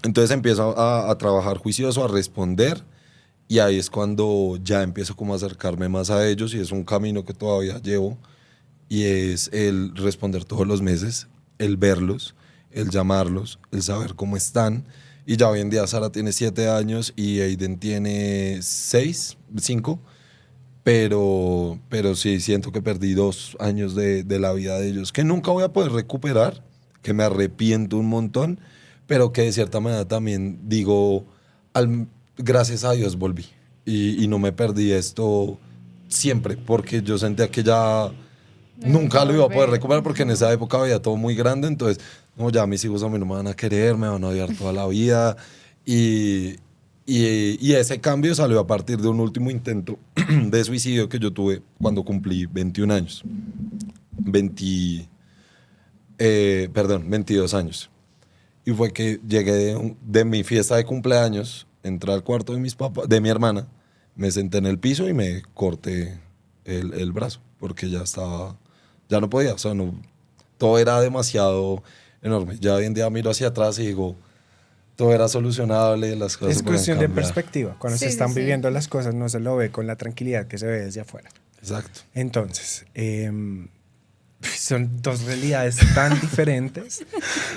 Entonces empiezo a trabajar juicioso, a responder, y ahí es cuando ya empiezo como a acercarme más a ellos, y es un camino que todavía llevo, y es el responder todos los meses, el verlos, el llamarlos, el saber cómo están. Y ya hoy en día Sara tiene 7 años y Aiden tiene 5, pero sí siento que perdí 2 años de la vida de ellos, que nunca voy a poder recuperar, que me arrepiento un montón, pero que de cierta manera también digo, gracias a Dios volví y no me perdí esto siempre, porque yo sentía que ya nunca lo iba a poder recuperar, porque en esa época veía todo muy grande. Entonces, no, ya mis hijos a mí no me van a querer, me van a odiar toda la vida. Y ese cambio salió a partir de un último intento de suicidio que yo tuve cuando cumplí 21 años. 22 años. Y fue que llegué de mi fiesta de cumpleaños, entré al cuarto de mis papás, de mi hermana, me senté en el piso y me corté el brazo, porque ya no podía, o sea, no, todo era demasiado enorme. Ya hoy en día miro hacia atrás y digo, todo era solucionable, las cosas Es pueden cuestión de cambiar. perspectiva. Cuando Sí, se están sí, sí. viviendo las cosas, no se lo ve con la tranquilidad que se ve desde afuera. Exacto. Entonces, son dos realidades tan diferentes.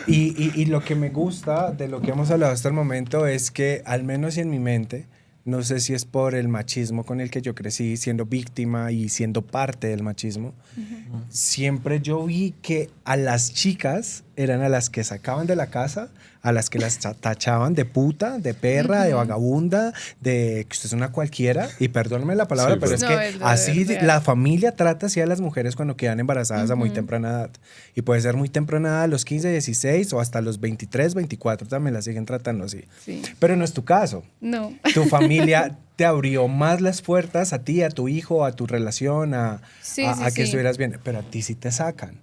Y lo que me gusta de lo que hemos hablado hasta el momento es que, al menos en mi mente, no sé si es por el machismo con el que yo crecí, siendo víctima y siendo parte del machismo, siempre yo vi que a las chicas eran a las que sacaban de la casa, a las que las tachaban de puta, de perra, de vagabunda, de que usted es una cualquiera, y perdóname la palabra, Sí, pero pues. es No, que es así real. la familia trata así a las mujeres cuando quedan embarazadas a muy temprana edad. Y puede ser muy temprana edad, a los 15, 16 o hasta los 23, 24 también la siguen tratando así. Sí. Pero no es tu caso. No. Tu familia te abrió más las puertas a ti, a tu hijo, a tu relación, Sí, a sí, que sí. estuvieras bien, pero a ti sí te sacan.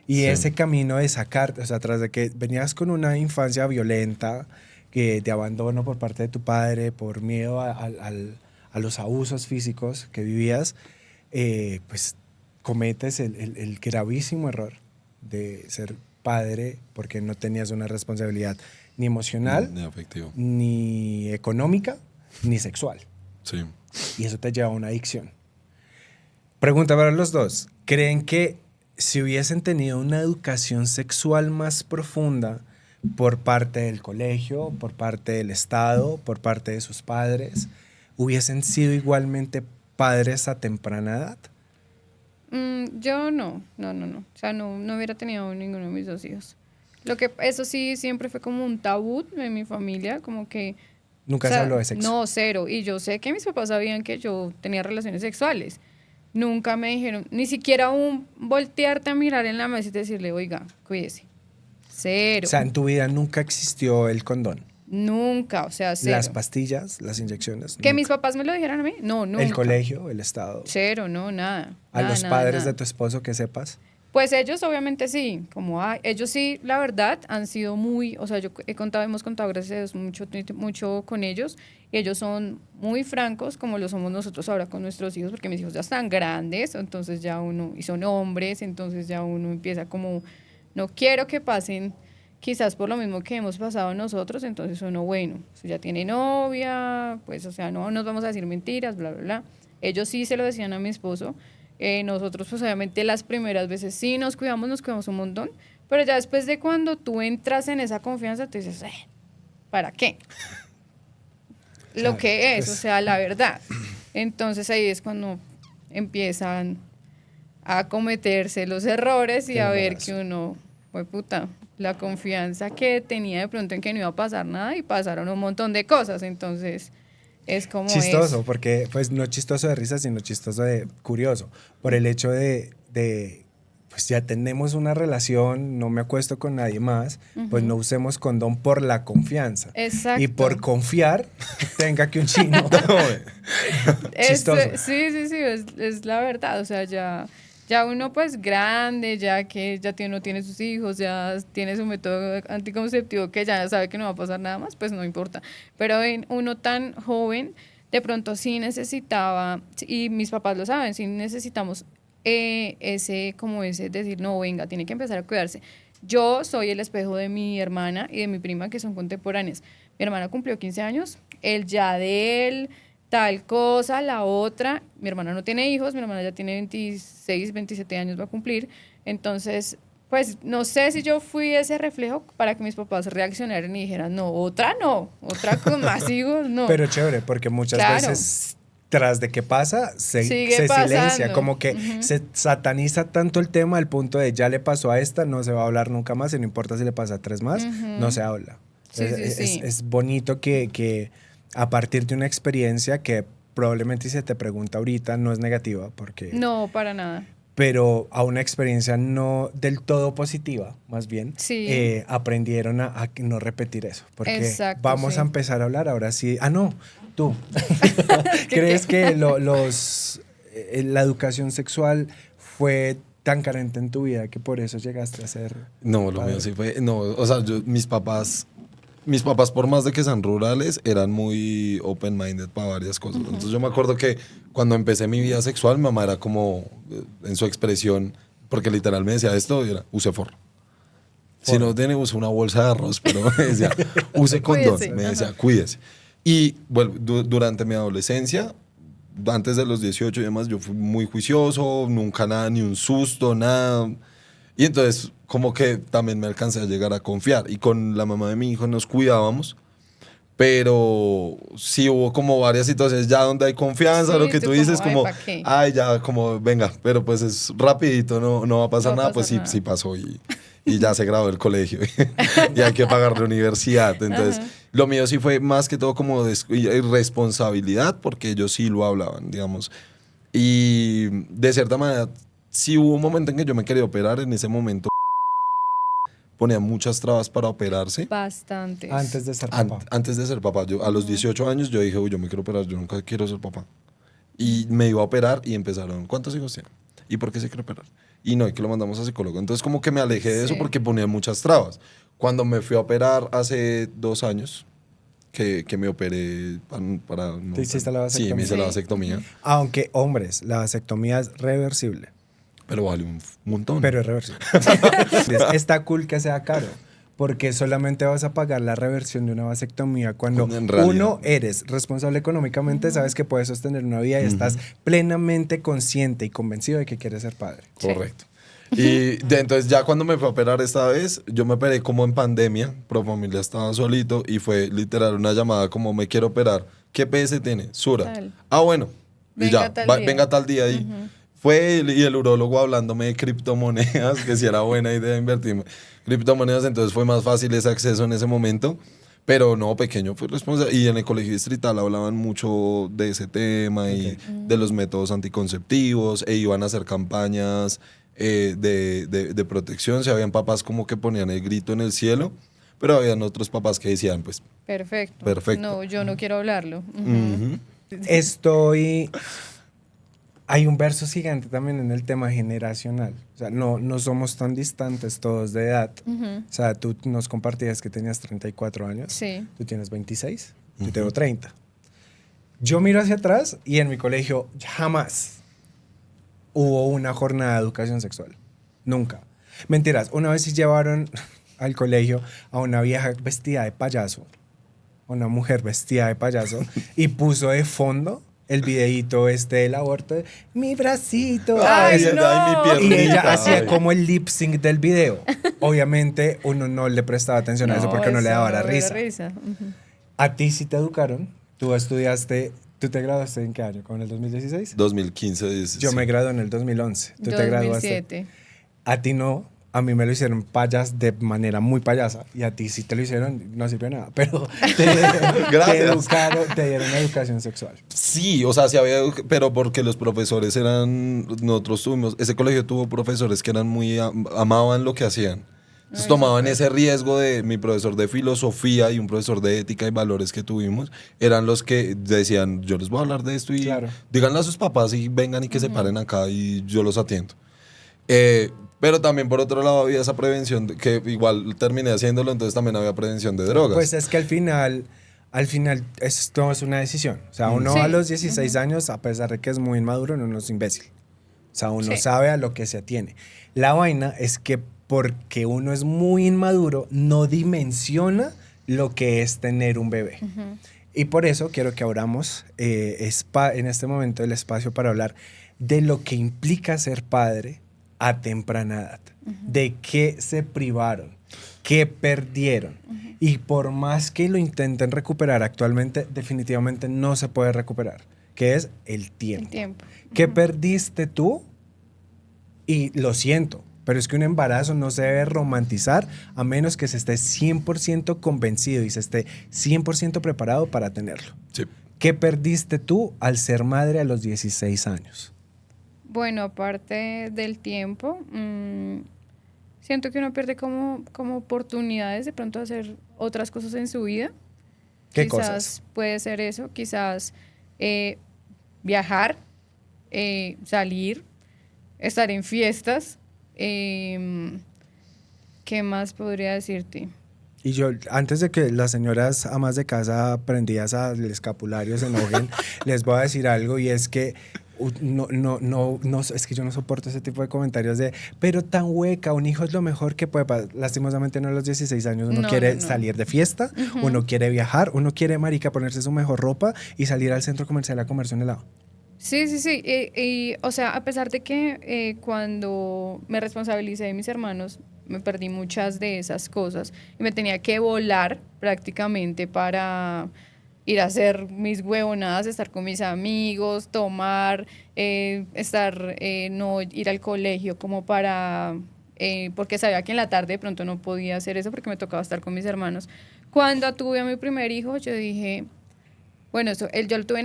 Y Sí. ese camino de sacarte, o sea, tras de que venías con una infancia violenta, de abandono por parte de tu padre, por miedo a los abusos físicos que vivías, pues cometes el gravísimo error de ser padre porque no tenías una responsabilidad ni emocional, Ni afectivo. ni económica, ni sexual. Sí. Y eso te lleva a una adicción. Pregunta para los dos. ¿Creen que si hubiesen tenido una educación sexual más profunda por parte del colegio, por parte del Estado, por parte de sus padres, hubiesen sido igualmente padres a temprana edad? Yo no. O sea, no hubiera tenido ninguno de mis dos hijos. Eso sí, siempre fue como un tabú en mi familia, como que... Nunca o se sea, habló de sexo. no, cero. Y yo sé que mis papás sabían que yo tenía relaciones sexuales. Nunca me dijeron, ni siquiera un voltearte a mirar en la mesa y decirle, oiga, cuídese. Cero. O sea, en tu vida nunca existió el condón. Nunca, o sea, cero. Las pastillas, las inyecciones. ¿Que nunca. mis papás me lo dijeran a mí? No, nunca. El colegio, el Estado. Cero, no, nada. A Nada, los nada, padres nada. de tu esposo que sepas. Pues ellos obviamente sí, ellos sí, la verdad, han sido muy, o sea, hemos contado gracias a Dios mucho con ellos, y ellos son muy francos como lo somos nosotros ahora con nuestros hijos, porque mis hijos ya están grandes, entonces ya uno, y son hombres, entonces ya uno empieza como, no quiero que pasen quizás por lo mismo que hemos pasado nosotros, entonces uno, bueno, si ya tiene novia, pues, o sea, no nos vamos a decir mentiras, bla, bla, bla. Ellos sí se lo decían a mi esposo. Nosotros, pues obviamente las primeras veces sí nos cuidamos un montón, pero ya después de cuando tú entras en esa confianza, tú dices, ¿para qué? Lo Claro, que es, pues. o sea, la verdad. Entonces ahí es cuando empiezan a cometerse los errores y El a ver embarazo. que uno, fue puta, la confianza que tenía de pronto en que no iba a pasar nada y pasaron un montón de cosas, entonces... Es como Chistoso, porque pues no chistoso de risa, sino chistoso de curioso, por el hecho de pues ya tenemos una relación, no me acuesto con nadie más, pues no usemos condón por la confianza. Exacto. Y por confiar, tenga que un chino. Chistoso. Sí, es la verdad, o sea, ya uno pues grande, ya que uno tiene sus hijos, ya tiene su método anticonceptivo que ya sabe que no va a pasar nada más, pues no importa. Pero uno tan joven, de pronto sí necesitaba, y mis papás lo saben, sí necesitamos ese decir, no, venga, tiene que empezar a cuidarse. Yo soy el espejo de mi hermana y de mi prima que son contemporáneas. Mi hermana cumplió 15 años, él ya de él... tal cosa, la otra, mi hermana no tiene hijos, mi hermana ya tiene 26, 27 años, va a cumplir, entonces, pues, no sé si yo fui ese reflejo para que mis papás reaccionaran y dijeran, no, otra con más hijos, no. Pero chévere, porque muchas Claro. veces tras de que pasa, Sigue se silencia, pasando. como que se sataniza tanto el tema al punto de ya le pasó a esta, no se va a hablar nunca más, y no importa si le pasa a tres más, no se habla. Sí, sí. Es bonito que a partir de una experiencia que probablemente si se te pregunta ahorita no es negativa, porque... No, para nada. pero a una experiencia no del todo positiva, más bien, Sí. aprendieron a no repetir eso. Porque Exacto, vamos sí. a empezar a hablar ahora sí. Ah, no, tú. ¿Crees que la educación sexual fue tan carente en tu vida que por eso llegaste a ser... No, lo padre? mío sí fue. No, o sea, mis papás, por más de que sean rurales, eran muy open-minded para varias cosas. Entonces yo me acuerdo que cuando empecé mi vida sexual, mi mamá era como, en su expresión, porque literal me decía esto, y era, use forro. Si no tiene, use una bolsa de arroz, pero me decía, use condón, Cuídese, me decía, ajá. cuídese. Y bueno, durante mi adolescencia, antes de los 18 y demás, yo fui muy juicioso, nunca nada, ni un susto, nada. Y entonces, como que también me alcancé a llegar a confiar. Y con la mamá de mi hijo nos cuidábamos, Pero sí hubo como varias situaciones ya donde hay confianza, Sí, lo que tú tú dices, como, como, "Ay, ¿pa' qué?". ay, ya, como, venga, pero pues es rapidito, no va a pasar No va a nada, pues pasar sí, nada. sí pasó y ya se graduó el colegio y hay que pagar la universidad. Entonces, Ajá. lo mío sí fue más que todo como responsabilidad, porque ellos sí lo hablaban, digamos. Y de cierta manera, sí hubo un momento en que yo me quería operar, en ese momento ponía muchas trabas para operarse. Bastantes. Antes de ser papá. Antes de ser papá, yo a los 18 años yo dije, uy, yo me quiero operar, yo nunca quiero ser papá. Y me iba a operar y empezaron, ¿cuántos hijos tiene? ¿Y por qué se quiere operar? Y no, y que lo mandamos a psicólogo. Entonces como que me alejé de eso Sí. porque ponía muchas trabas. Cuando me fui a operar hace 2 años, que me operé para no, ¿Te hiciste la sí, me hice la Sí. vasectomía, Aunque, hombres, la vasectomía es reversible, pero vale un montón. pero es reversible. Está cool que sea caro, porque solamente vas a pagar la reversión de una vasectomía cuando En realidad. uno eres responsable económicamente, sabes que puedes sostener una vida y estás plenamente consciente y convencido de que quieres ser padre. Sí. Correcto. Y entonces ya cuando me fui a operar esta vez, yo me operé como en pandemia, Profamilia estaba solito y fue literal una llamada como me quiero operar. ¿Qué PS tiene? Sura. Tal. Ah, bueno. Y Venga ya, tal día. venga tal día ahí. Fue y el urólogo hablándome de criptomonedas, que si era buena idea invertir criptomonedas, entonces fue más fácil ese acceso en ese momento. Pero no, pequeño fue responsable. Y en el colegio distrital hablaban mucho de ese tema y de los métodos anticonceptivos e iban a hacer campañas de protección. Si habían papás como que ponían el grito en el cielo, pero habían otros papás que decían, pues, Perfecto. Perfecto. No, yo no quiero hablarlo. ujú. Hay un verso gigante también en el tema generacional. O sea, no somos tan distantes todos de edad. O sea, tú nos compartías que tenías 34 años. Sí. Tú tienes 26. Yo tengo 30. Yo miro hacia atrás y en mi colegio jamás hubo una jornada de educación sexual. Nunca. Mentiras. Una vez sí llevaron al colegio a una vieja vestida de payaso, una mujer vestida de payaso, y puso de fondo el videíto del aborto, de, mi bracito. ¡Ay, Eso. no! mi Y ella piernita, hacía ay. como el lip sync del video. Obviamente uno no le prestaba atención a eso porque no le daba la risa. Ujú. A ti sí te educaron. Tú estudiaste, ¿tú te graduaste en qué año? ¿Con el 2016? 2015, dice, Yo sí. me gradué en el 2011. ¿Tú te graduaste? 2007. A ti no. A mí me lo hicieron payas de manera muy payasa. Y a ti sí te lo hicieron, no sirvió de nada. Pero te educaron, te dieron educación sexual. Sí, o sea, sí había, pero porque los profesores nosotros tuvimos, ese colegio tuvo profesores que eran amaban lo que hacían. Entonces Ay, tomaban súper. ese riesgo de mi profesor de filosofía y un profesor de ética y valores que tuvimos, eran los que decían, yo les voy a hablar de esto y Claro. díganle a sus papás y vengan y que se paren acá y yo los atiendo. Pero también por otro lado había esa prevención, que igual terminé haciéndolo, entonces también había prevención de drogas. Pues es que al final esto es una decisión. O sea, uno Sí. a los 16 años, a pesar de que es muy inmaduro, uno no es imbécil. O sea, uno Sí. sabe a lo que se atiene. La vaina es que porque uno es muy inmaduro, no dimensiona lo que es tener un bebé. Y por eso quiero que abramos en este momento el espacio para hablar de lo que implica ser padre a temprana edad. De qué se privaron, qué perdieron. Y por más que lo intenten recuperar actualmente, definitivamente no se puede recuperar, que es el tiempo. El tiempo. ¿Qué perdiste tú? Y lo siento, pero es que un embarazo no se debe romantizar a menos que se esté 100% convencido y se esté 100% preparado para tenerlo. Sí. ¿Qué perdiste tú al ser madre a los 16 años? Bueno, aparte del tiempo, siento que uno pierde como oportunidades de pronto hacer otras cosas en su vida. ¿Qué Quizás cosas? puede ser eso, quizás viajar, salir, estar en fiestas. ¿Qué más podría decirte? Y yo, antes de que las señoras amas de casa prendidas al escapulario se enojen, les voy a decir algo y es que no, es que yo no soporto ese tipo de comentarios de, pero tan hueca, un hijo es lo mejor que puede pasar. Lastimosamente no a los 16 años uno No, quiere no. salir de fiesta, uno quiere viajar, uno quiere, marica, ponerse su mejor ropa y salir al centro comercial a comerse un helado. Sí, sí, sí. O sea, a pesar de que cuando me responsabilicé de mis hermanos, me perdí muchas de esas cosas y me tenía que volar prácticamente para ir a hacer mis huevonadas, estar con mis amigos, tomar, no ir al colegio como para, porque sabía que en la tarde de pronto no podía hacer eso porque me tocaba estar con mis hermanos. Cuando tuve a mi primer hijo, yo dije, bueno, yo lo tuve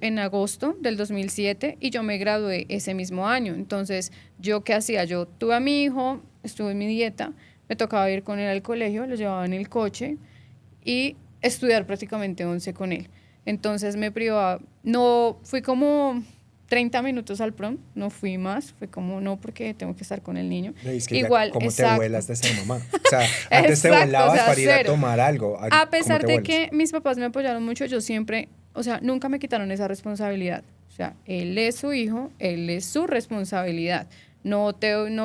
en agosto del 2007 y yo me gradué ese mismo año. Entonces, ¿yo qué hacía? Yo tuve a mi hijo, estuve en mi dieta, me tocaba ir con él al colegio, lo llevaba en el coche y estudiar prácticamente 11 con él. Entonces me privaba, no, fui como 30 minutos al prom, no fui más, fue como no porque tengo que estar con el niño. Es que igual, ¿cómo te exacto. vuelas de ser mamá? O sea, antes te Exacto, volabas o sea, para ir a cero. tomar algo. A pesar ¿Cómo te de vuelas? que mis papás me apoyaron mucho, yo siempre, o sea, nunca me quitaron esa responsabilidad. O sea, él es su hijo, él es su responsabilidad. No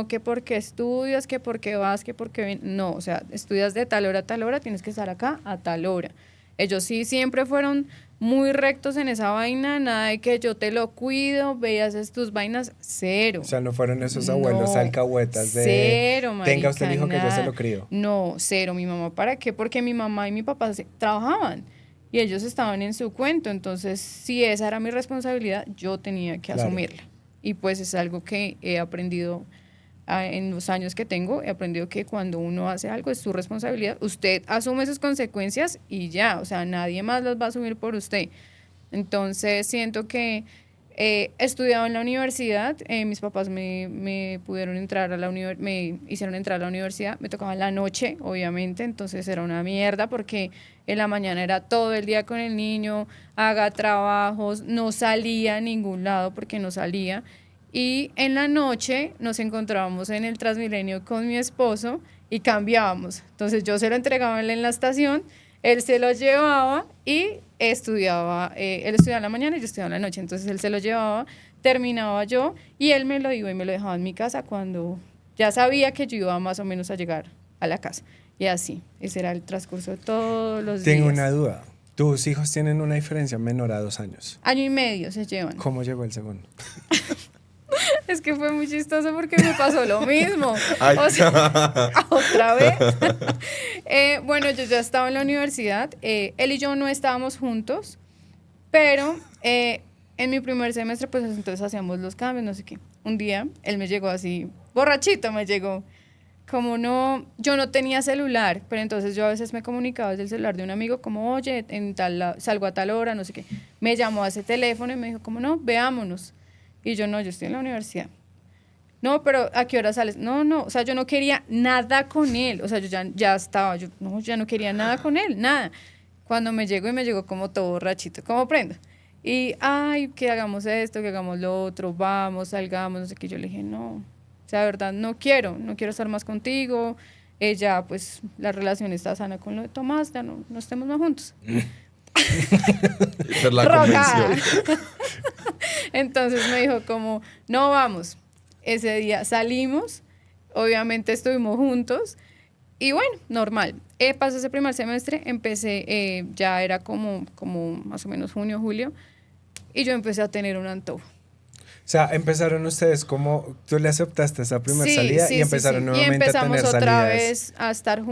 que porque estudias, que porque vas, que porque ven. No, o sea, estudias de tal hora a tal hora, tienes que estar acá a tal hora. Ellos sí siempre fueron muy rectos en esa vaina, nada de que yo te lo cuido, veas tus vainas, cero. O sea, no fueron esos abuelos alcahuetas de cero, marica, tenga usted el hijo que yo se nada. lo crío. No, cero, mi mamá, ¿para qué? Porque mi mamá y mi papá trabajaban y ellos estaban en su cuento, entonces si esa era mi responsabilidad, yo tenía que asumirla. Y pues es algo que he aprendido en los años que tengo, he aprendido que cuando uno hace algo es su responsabilidad, usted asume sus consecuencias y ya, o sea, nadie más las va a asumir por usted. Entonces siento que he estudiado en la universidad, mis papás me pudieron entrar a la me hicieron entrar a la universidad, me tocaba en la noche, obviamente, entonces era una mierda porque en la mañana era todo el día con el niño, haga trabajos, no salía a ningún lado porque no salía. Y en la noche nos encontrábamos en el Transmilenio con mi esposo y cambiábamos. Entonces yo se lo entregaba en la estación, él se lo llevaba y estudiaba, él estudiaba en la mañana y yo estudiaba en la noche. Entonces él se lo llevaba, terminaba yo y él me lo iba y me lo dejaba en mi casa cuando ya sabía que yo iba más o menos a llegar a la casa. Y así, ese era el transcurso de todos los días. Tengo una duda. ¿Tus hijos tienen una diferencia menor a 2 años? Año y medio se llevan. ¿Cómo llegó el segundo? Es que fue muy chistoso porque me pasó lo mismo. Ay. O sea, otra vez. Bueno, yo ya estaba en la universidad. Él y yo no estábamos juntos, pero en mi primer semestre, pues entonces hacíamos los cambios, no sé qué. Un día él me llegó así, borrachito me llegó. Como no, yo no tenía celular, pero entonces yo a veces me comunicaba desde el celular de un amigo, como, oye, salgo a tal hora, no sé qué. Me llamó a ese teléfono y me dijo, como no, veámonos. Y yo, no, yo estoy en la universidad. No, pero ¿a qué hora sales? No, o sea, yo no quería nada con él. O sea, yo ya estaba, ya no quería nada con él, nada. Cuando me llegó como todo borrachito, como prendo. Y, ay, que hagamos esto, que hagamos lo otro, vamos, salgamos, no sé qué. Yo le dije, no, o sea, de verdad, no quiero estar más contigo. Ella, pues, la relación está sana con lo de Tomás, ya no estemos más juntos. Pero la convenció. Entonces me dijo como, no vamos. Ese día salimos, obviamente estuvimos juntos y bueno, normal. Pasó ese primer semestre, empecé, ya era como más o menos junio, julio, y yo empecé a tener un antojo. O sea, empezaron ustedes como, tú le aceptaste esa primera salida y empezaron Y nuevamente a tener empezamos salidas. otra vez a estar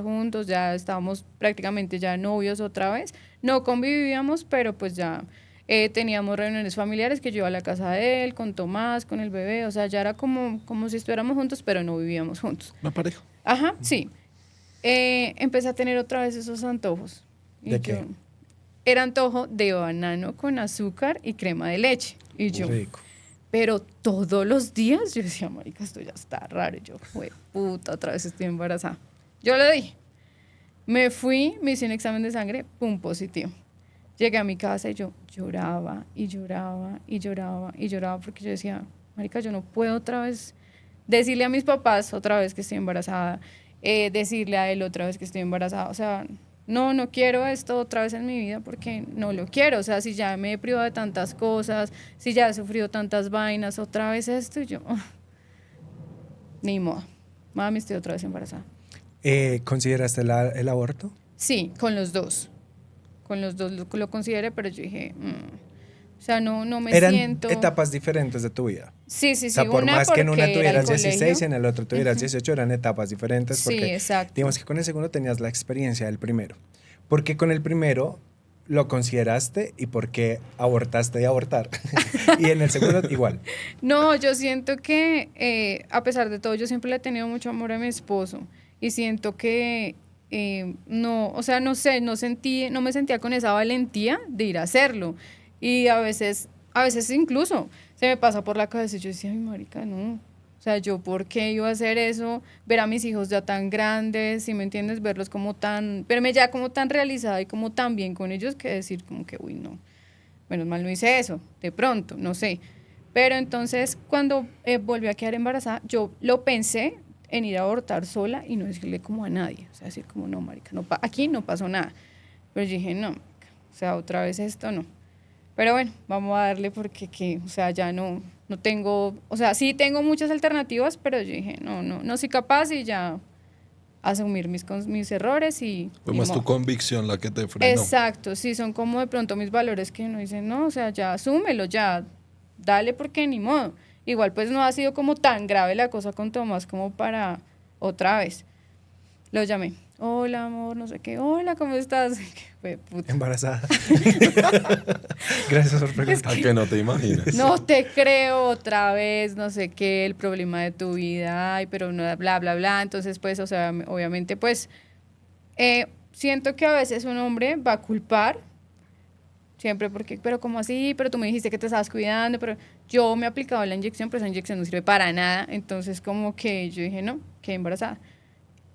juntos, ya estábamos prácticamente ya novios otra vez. No convivíamos, pero pues ya teníamos reuniones familiares que yo iba a la casa de él, con Tomás, con el bebé, o sea, ya era como si estuviéramos juntos, pero no vivíamos juntos. Una pareja. Ajá, sí. Empecé a tener otra vez esos antojos. ¿De qué? Era antojo de banano con azúcar y crema de leche. Y yo, rico. pero todos los días yo decía, marica, esto ya está raro. Y yo, puta, otra vez estoy embarazada. Yo le dije, me fui, me hice un examen de sangre, pum, positivo. Llegué a mi casa y yo lloraba y lloraba y lloraba y lloraba porque yo decía, marica, yo no puedo otra vez decirle a mis papás otra vez que estoy embarazada, decirle a él otra vez que estoy embarazada. O sea, no quiero esto otra vez en mi vida porque no lo quiero. O sea, si ya me he privado de tantas cosas, si ya he sufrido tantas vainas, otra vez esto y yo, ni modo. Mami, estoy otra vez embarazada. ¿Consideraste el aborto? Sí, con los dos. Con los dos lo consideré, pero yo dije, O sea, no me Eran siento... etapas diferentes de tu vida. Sí, sí, O sí. sea, por una más que en una porque era el tuvieras 16 y colegio. en el otro tuvieras 18, eran etapas diferentes Sí, porque exacto. digamos que con el segundo tenías la experiencia del primero. Porque con el primero lo consideraste y porque abortaste de abortar. Y en el segundo igual. No, yo siento que a pesar de todo, yo siempre le he tenido mucho amor a mi esposo y siento que no, o sea, no sé, no me sentía con esa valentía de ir a hacerlo. Y a veces incluso se me pasa por la cabeza y yo decía, ay, marica, no. O sea, yo por qué iba a hacer eso, ver a mis hijos ya tan grandes, si me entiendes, verlos como tan, verme ya como tan realizada y como tan bien con ellos que decir como que, uy, no. Menos mal no hice eso, de pronto, no sé. Pero entonces, cuando volví a quedar embarazada, yo lo pensé en ir a abortar sola y no decirle como a nadie. O sea, decir como, no, marica, aquí no pasó nada. Pero yo dije, no, marica, o sea, otra vez esto no. Pero bueno, vamos a darle porque, o sea, ya no tengo, o sea, sí tengo muchas alternativas, pero yo dije, no soy capaz y ya asumir mis errores y... Fue ni más tu modo. convicción la que te frenó. Exacto, sí, son como de pronto mis valores que uno dice, no, o sea, ya asúmelo, ya, dale porque ni modo. Igual pues no ha sido como tan grave la cosa con Tomás como para otra vez. Lo llamé, hola amor, no sé qué, hola, ¿cómo estás? Fue puta. Embarazada. Gracias por preguntar. ¿A que no te imaginas? No te creo otra vez, no sé qué, el problema de tu vida, ay, pero no, bla, bla, bla. Entonces, pues, o sea, obviamente, pues, siento que a veces un hombre va a culpar, siempre porque, pero ¿cómo así? Pero tú me dijiste que te estabas cuidando, pero yo me he aplicado la inyección, pero esa inyección no sirve para nada. Entonces, como que yo dije, no, quedé embarazada.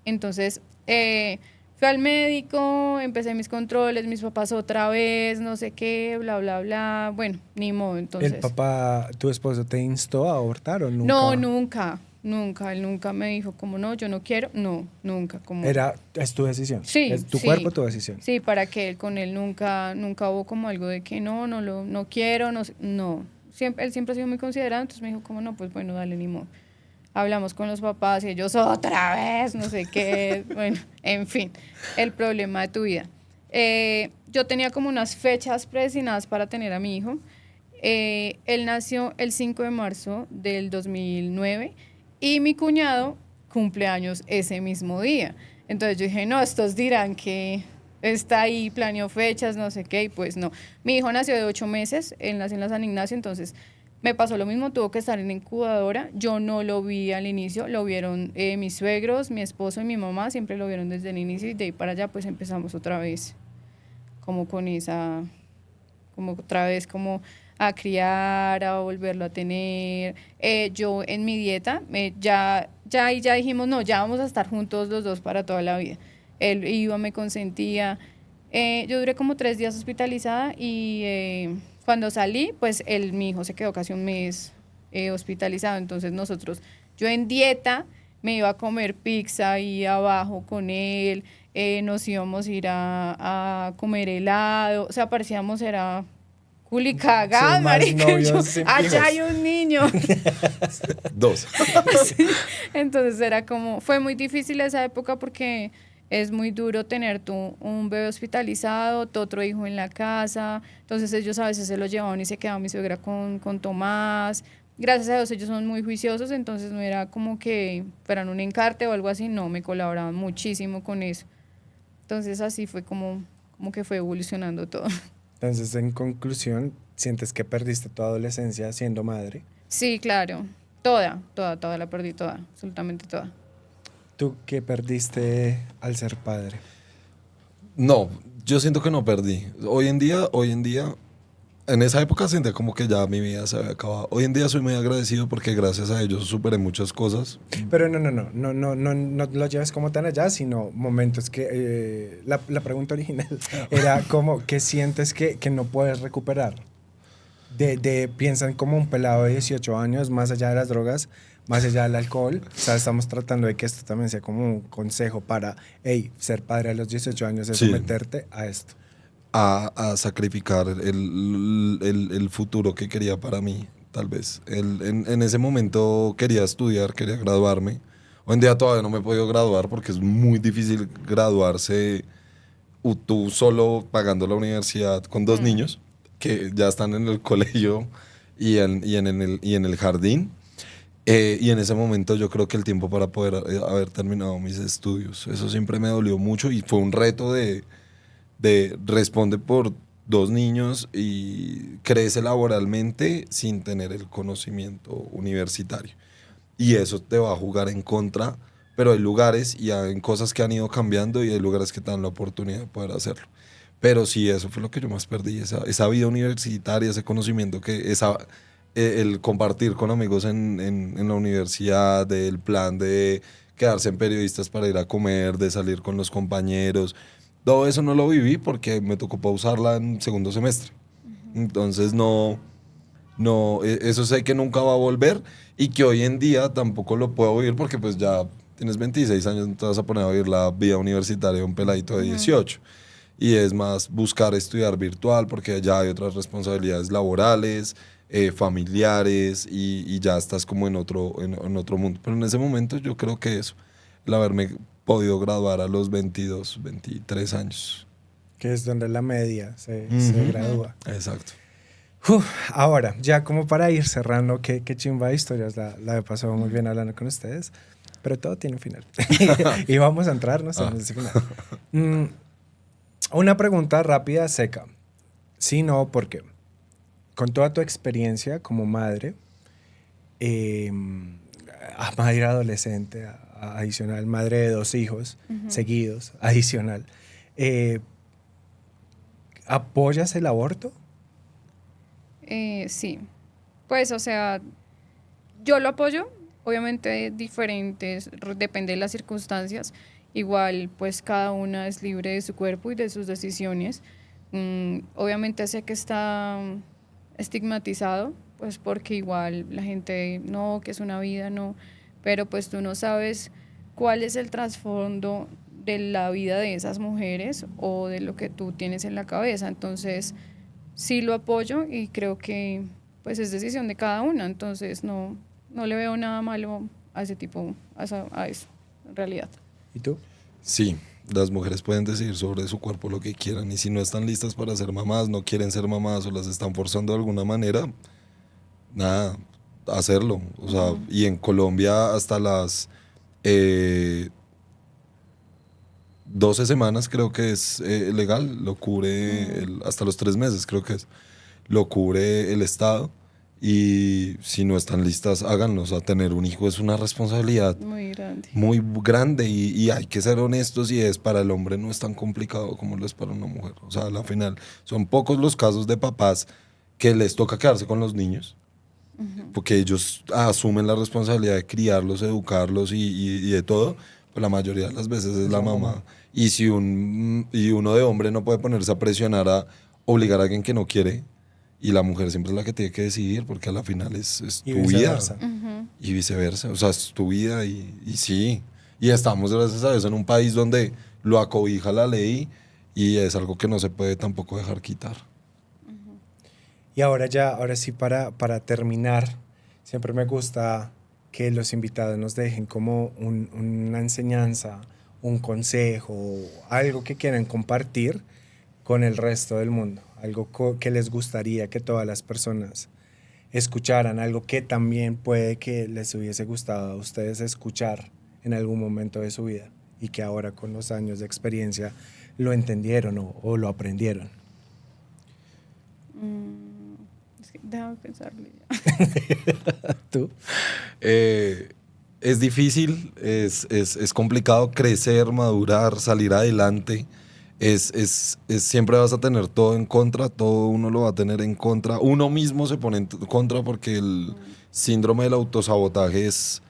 Entonces, fui al médico, empecé mis controles, mis papás otra vez, no sé qué, bla, bla, bla. Bueno, ni modo, entonces. ¿El papá, tu esposo, te instó a abortar o nunca? No, nunca. Él nunca me dijo como, no, yo no quiero. No, nunca. Como... Es tu decisión. Sí, Es tu sí. cuerpo, tu decisión. Sí, para que con él nunca hubo como algo de que no quiero, no. Él siempre ha sido muy considerado, entonces me dijo como, no, pues bueno, dale, ni modo. Hablamos con los papás y ellos otra vez, no sé qué, bueno, en fin, el problema de tu vida. Yo tenía como unas fechas predestinadas para tener a mi hijo. Él nació el 5 de marzo del 2009 y mi cuñado cumple años ese mismo día. Entonces yo dije, no, estos dirán que está ahí, planeó fechas, no sé qué, y pues no. Mi hijo nació de 8 meses, él nació en la San Ignacio, entonces me pasó lo mismo, tuvo que estar en incubadora. Yo no lo vi al inicio, lo vieron mis suegros, mi esposo y mi mamá, siempre lo vieron desde el inicio y de ahí para allá pues empezamos otra vez como con esa, como otra vez como a criar, a volverlo a tener. Yo en mi dieta, ya dijimos, no, ya vamos a estar juntos los dos para toda la vida. Él iba, me consentía. Yo duré como 3 días hospitalizada y cuando salí, pues mi hijo se quedó casi un mes hospitalizado. Entonces yo en dieta me iba a comer pizza ahí abajo con él, nos íbamos a ir a comer helado, o sea, parecíamos era culicagada, Sus más marica. novios sin Allá hijos. hay un niño. 2. Sí. Entonces era como, fue muy difícil esa época porque es muy duro tener tú un bebé hospitalizado, tu otro hijo en la casa, entonces ellos a veces se lo llevaban y se quedaba mi suegra con Tomás. Gracias a Dios ellos son muy juiciosos, entonces no era como que fueran un encarte o algo así, no, me colaboraban muchísimo con eso. Entonces así fue como que fue evolucionando todo. Entonces, en conclusión, ¿sientes que perdiste tu adolescencia siendo madre? Sí, claro, toda la perdí, toda, absolutamente toda. ¿Tú qué perdiste al ser padre? No, yo siento que no perdí. Hoy en día, en esa época sentía como que ya mi vida se había acabado. Hoy en día soy muy agradecido porque gracias a ellos superé muchas cosas. Pero no lo lleves como tan allá, sino momentos que... la pregunta original era como, ¿qué sientes que no puedes recuperar? Piensan como un pelado de 18 años, más allá de las drogas, más allá del alcohol. O sea, estamos tratando de que esto también sea como un consejo para, hey, ser padre a los 18 años es Sí. someterte a esto. A sacrificar el futuro que quería para mí, tal vez. En ese momento quería estudiar, quería graduarme. Hoy en día todavía no me he podido graduar porque es muy difícil graduarse tú solo pagando la universidad con 2 niños. que ya están en el colegio y en el jardín. Y en ese momento yo creo que el tiempo para poder haber terminado mis estudios, eso siempre me dolió mucho y fue un reto de responde por 2 niños y crece laboralmente sin tener el conocimiento universitario. Y eso te va a jugar en contra, pero hay lugares y hay cosas que han ido cambiando y hay lugares que te dan la oportunidad de poder hacerlo. Pero sí, eso fue lo que yo más perdí, esa vida universitaria, ese conocimiento, el compartir con amigos en la universidad, el plan de quedarse en periodistas para ir a comer, de salir con los compañeros. Todo eso no lo viví porque me tocó pausarla en segundo semestre. Entonces eso sé que nunca va a volver y que hoy en día tampoco lo puedo vivir porque pues ya tienes 26 años, no te vas a poner a vivir la vida universitaria de un peladito de 18. Y es más buscar estudiar virtual porque ya hay otras responsabilidades laborales, familiares y ya estás como en otro mundo. Pero en ese momento yo creo que eso, el haberme podido graduar a los 22, 23 años. Que es donde la media se gradúa. Exacto. Ahora, ya como para ir cerrando, qué chimba de historias, la he pasado muy bien hablando con ustedes, pero todo tiene un final. Y vamos a entrarnos en ese final. Una pregunta rápida, seca. Sí, no, ¿por qué? Con toda tu experiencia como madre, madre adolescente, adicional, madre de 2 hijos seguidos, adicional, ¿apoyas el aborto? Sí, pues o sea, yo lo apoyo, obviamente diferentes, depende de las circunstancias, igual pues cada una es libre de su cuerpo y de sus decisiones. Obviamente sé que está estigmatizado, pues porque igual la gente, no, que es una vida, no, pero pues tú no sabes cuál es el trasfondo de la vida de esas mujeres o de lo que tú tienes en la cabeza, entonces sí lo apoyo y creo que pues es decisión de cada una, entonces no le veo nada malo a ese tipo, a eso, en realidad. ¿Y tú? Sí, las mujeres pueden decidir sobre su cuerpo lo que quieran y si no están listas para ser mamás, no quieren ser mamás o las están forzando de alguna manera, nada, hacerlo. O sea, y en Colombia hasta las 12 semanas creo que es legal, lo cubre hasta los 3 meses creo que es, lo cubre el Estado y si no están listas, háganlo. O sea, tener un hijo es una responsabilidad muy grande y hay que ser honestos y para el hombre no es tan complicado como lo es para una mujer. O sea, al final son pocos los casos de papás que les toca quedarse con los niños porque ellos asumen la responsabilidad de criarlos, educarlos y de todo. Pues la mayoría de las veces es la mamá. Y si uno de hombre no puede ponerse a presionar a obligar a alguien que no quiere, y la mujer siempre es la que tiene que decidir, porque a la final es tu vida. Y viceversa. O sea, es tu vida y sí. Y estamos, gracias a Dios, en un país donde lo acobija la ley y es algo que no se puede tampoco dejar quitar. Y ahora sí, para terminar, siempre me gusta que los invitados nos dejen como una enseñanza, un consejo, algo que quieran compartir con el resto del mundo, algo que les gustaría que todas las personas escucharan, algo que también puede que les hubiese gustado a ustedes escuchar en algún momento de su vida y que ahora con los años de experiencia lo entendieron o lo aprendieron. Déjame pensarlo ya. ¿Tú? Es difícil, es complicado crecer, madurar, salir adelante. Siempre vas a tener todo en contra, todo uno lo va a tener en contra. Uno mismo se pone en contra porque el síndrome del autosabotaje es...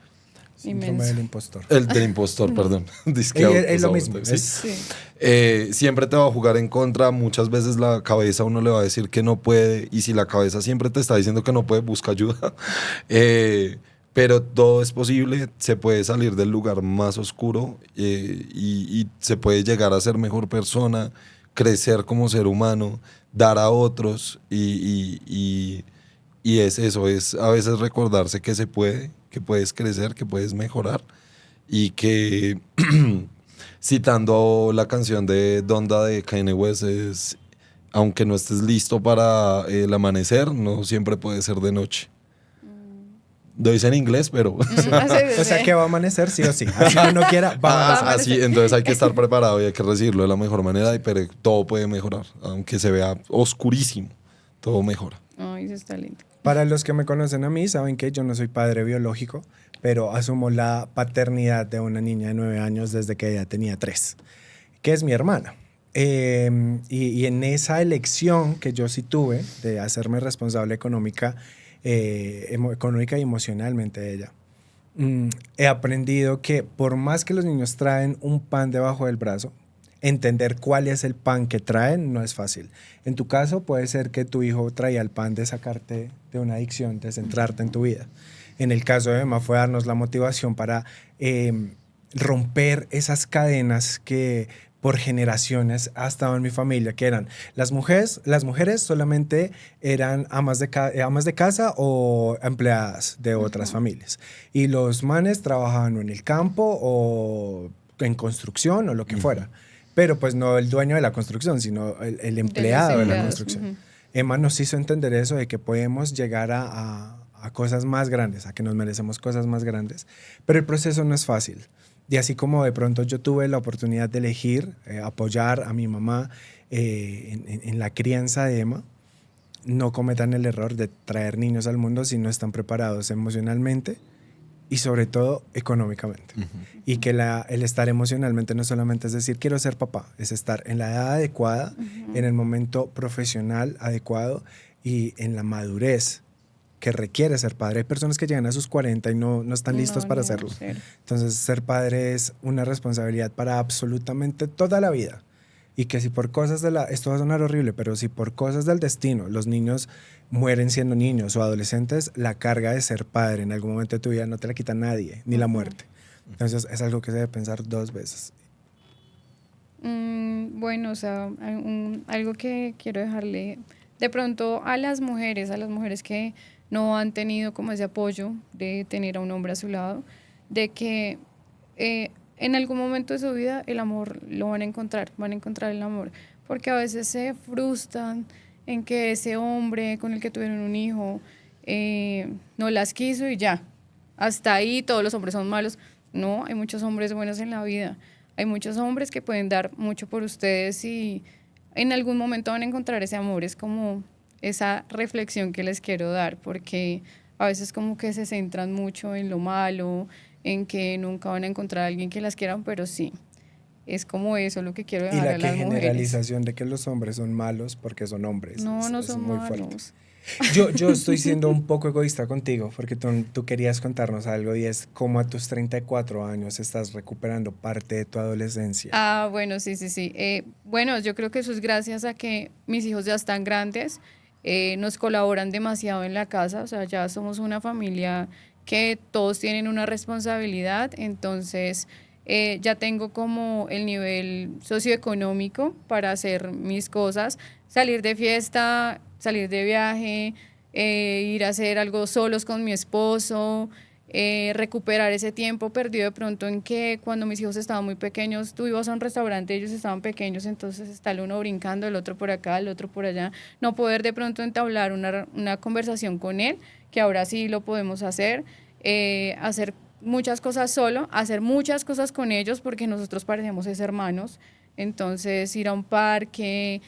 Síndrome del impostor. El del impostor, perdón. Es lo mismo. ¿sí? Sí. Siempre te va a jugar en contra. Muchas veces la cabeza uno le va a decir que no puede. Y si la cabeza siempre te está diciendo que no puede, busca ayuda. Pero todo es posible. Se puede salir del lugar más oscuro y se puede llegar a ser mejor persona, crecer como ser humano, dar a otros. Y es eso, es a veces recordarse que se puede, que puedes crecer, que puedes mejorar y que, citando la canción de Donda de Kanye West, es aunque no estés listo para el amanecer, no siempre puede ser de noche. Lo dice en inglés, pero... O sea que va a amanecer sí o sí. Así uno quiera, va a amanecer. Así, entonces hay que estar preparado y hay que recibirlo de la mejor manera, pero todo puede mejorar, aunque se vea oscurísimo, todo mejora. Ay, eso está lindo. Para los que me conocen a mí, saben que yo no soy padre biológico, pero asumo la paternidad de una niña de 9 años desde que ella tenía 3, que es mi hermana. Y en esa elección que yo sí tuve de hacerme responsable económica y emocionalmente de ella, he aprendido que por más que los niños traen un pan debajo del brazo, entender cuál es el pan que traen no es fácil. En tu caso puede ser que tu hijo traía el pan de sacarte de una adicción, de centrarte en tu vida. En el caso de Emma fue darnos la motivación para romper esas cadenas que por generaciones ha estado en mi familia, que eran las mujeres solamente eran amas de casa o empleadas de otras familias. Y los manes trabajaban o en el campo o en construcción o lo que fuera. Pero pues no el dueño de la construcción, sino el empleado de la construcción. Emma nos hizo entender eso de que podemos llegar a cosas más grandes, a que nos merecemos cosas más grandes. Pero el proceso no es fácil. Y así como de pronto yo tuve la oportunidad de elegir apoyar a mi mamá en la crianza de Emma, no cometan el error de traer niños al mundo si no están preparados emocionalmente y sobre todo económicamente. Y que el estar emocionalmente no solamente es decir quiero ser papá, es estar en la edad adecuada, en el momento profesional adecuado y en la madurez que requiere ser padre. Hay personas que llegan a sus 40 y no están listos para hacerlo. Entonces, ser padre es una responsabilidad para absolutamente toda la vida. Y que si por cosas esto va a sonar horrible, pero si por cosas del destino los niños mueren siendo niños o adolescentes, la carga de ser padre en algún momento de tu vida no te la quita nadie, ni la muerte. Entonces, es algo que se debe pensar 2 veces. Bueno, o sea, algo que quiero dejarle de pronto a las mujeres que no han tenido como ese apoyo de tener a un hombre a su lado, de que en algún momento de su vida el amor lo van a encontrar el amor, porque a veces se frustran en que ese hombre con el que tuvieron un hijo no las quiso y ya, hasta ahí todos los hombres son malos. No, hay muchos hombres buenos en la vida, hay muchos hombres que pueden dar mucho por ustedes y en algún momento van a encontrar ese amor. Es como esa reflexión que les quiero dar, porque a veces como que se centran mucho en lo malo, en que nunca van a encontrar a alguien que las quieran, pero sí, es como eso lo que quiero dejar a las mujeres. Y la generalización de que los hombres son malos porque son hombres. No son muy malos. Fuerte. Yo estoy siendo un poco egoísta contigo porque tú querías contarnos algo y es cómo a tus 34 años estás recuperando parte de tu adolescencia. Bueno, sí. Bueno, yo creo que eso es gracias a que mis hijos ya están grandes, nos colaboran demasiado en la casa, o sea, ya somos una familia que todos tienen una responsabilidad, entonces ya tengo como el nivel socioeconómico para hacer mis cosas, salir de fiesta, salir de viaje, ir a hacer algo solos con mi esposo, recuperar ese tiempo perdido de pronto en que cuando mis hijos estaban muy pequeños, tú ibas a un restaurante, ellos estaban pequeños, entonces está el uno brincando, el otro por acá, el otro por allá, no poder de pronto entablar una conversación con él, que ahora sí lo podemos hacer muchas cosas solo, hacer muchas cosas con ellos porque nosotros parecemos ser hermanos, entonces ir a un parque,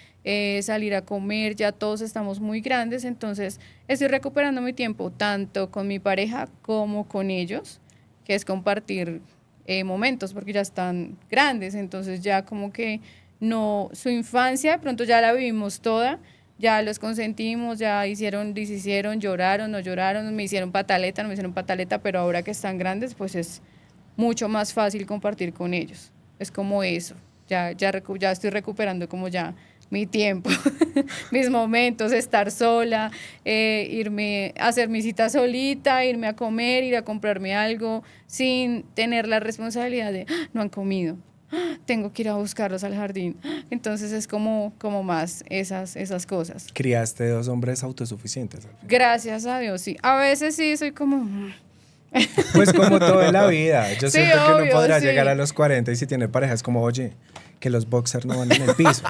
salir a comer, ya todos estamos muy grandes, entonces estoy recuperando mi tiempo tanto con mi pareja como con ellos, que es compartir momentos porque ya están grandes, entonces ya como que no, su infancia de pronto ya la vivimos toda, ya los consentimos, ya deshicieron, lloraron, no lloraron, me hicieron pataleta, no me hicieron pataleta, pero ahora que están grandes pues es mucho más fácil compartir con ellos, es como eso, ya estoy recuperando como ya mi tiempo, mis momentos, estar sola, irme a hacer mi cita solita, irme a comer, ir a comprarme algo sin tener la responsabilidad de no han comido, tengo que ir a buscarlos al jardín. Entonces es como más esas cosas. Criaste 2 hombres autosuficientes. Gracias a Dios, sí. A veces sí soy como Pues como todo en la vida. Yo Sí, siento que uno obvio, podrá sí. llegar a los 40 y si tiene pareja es como, oye, que los boxers no van en el piso.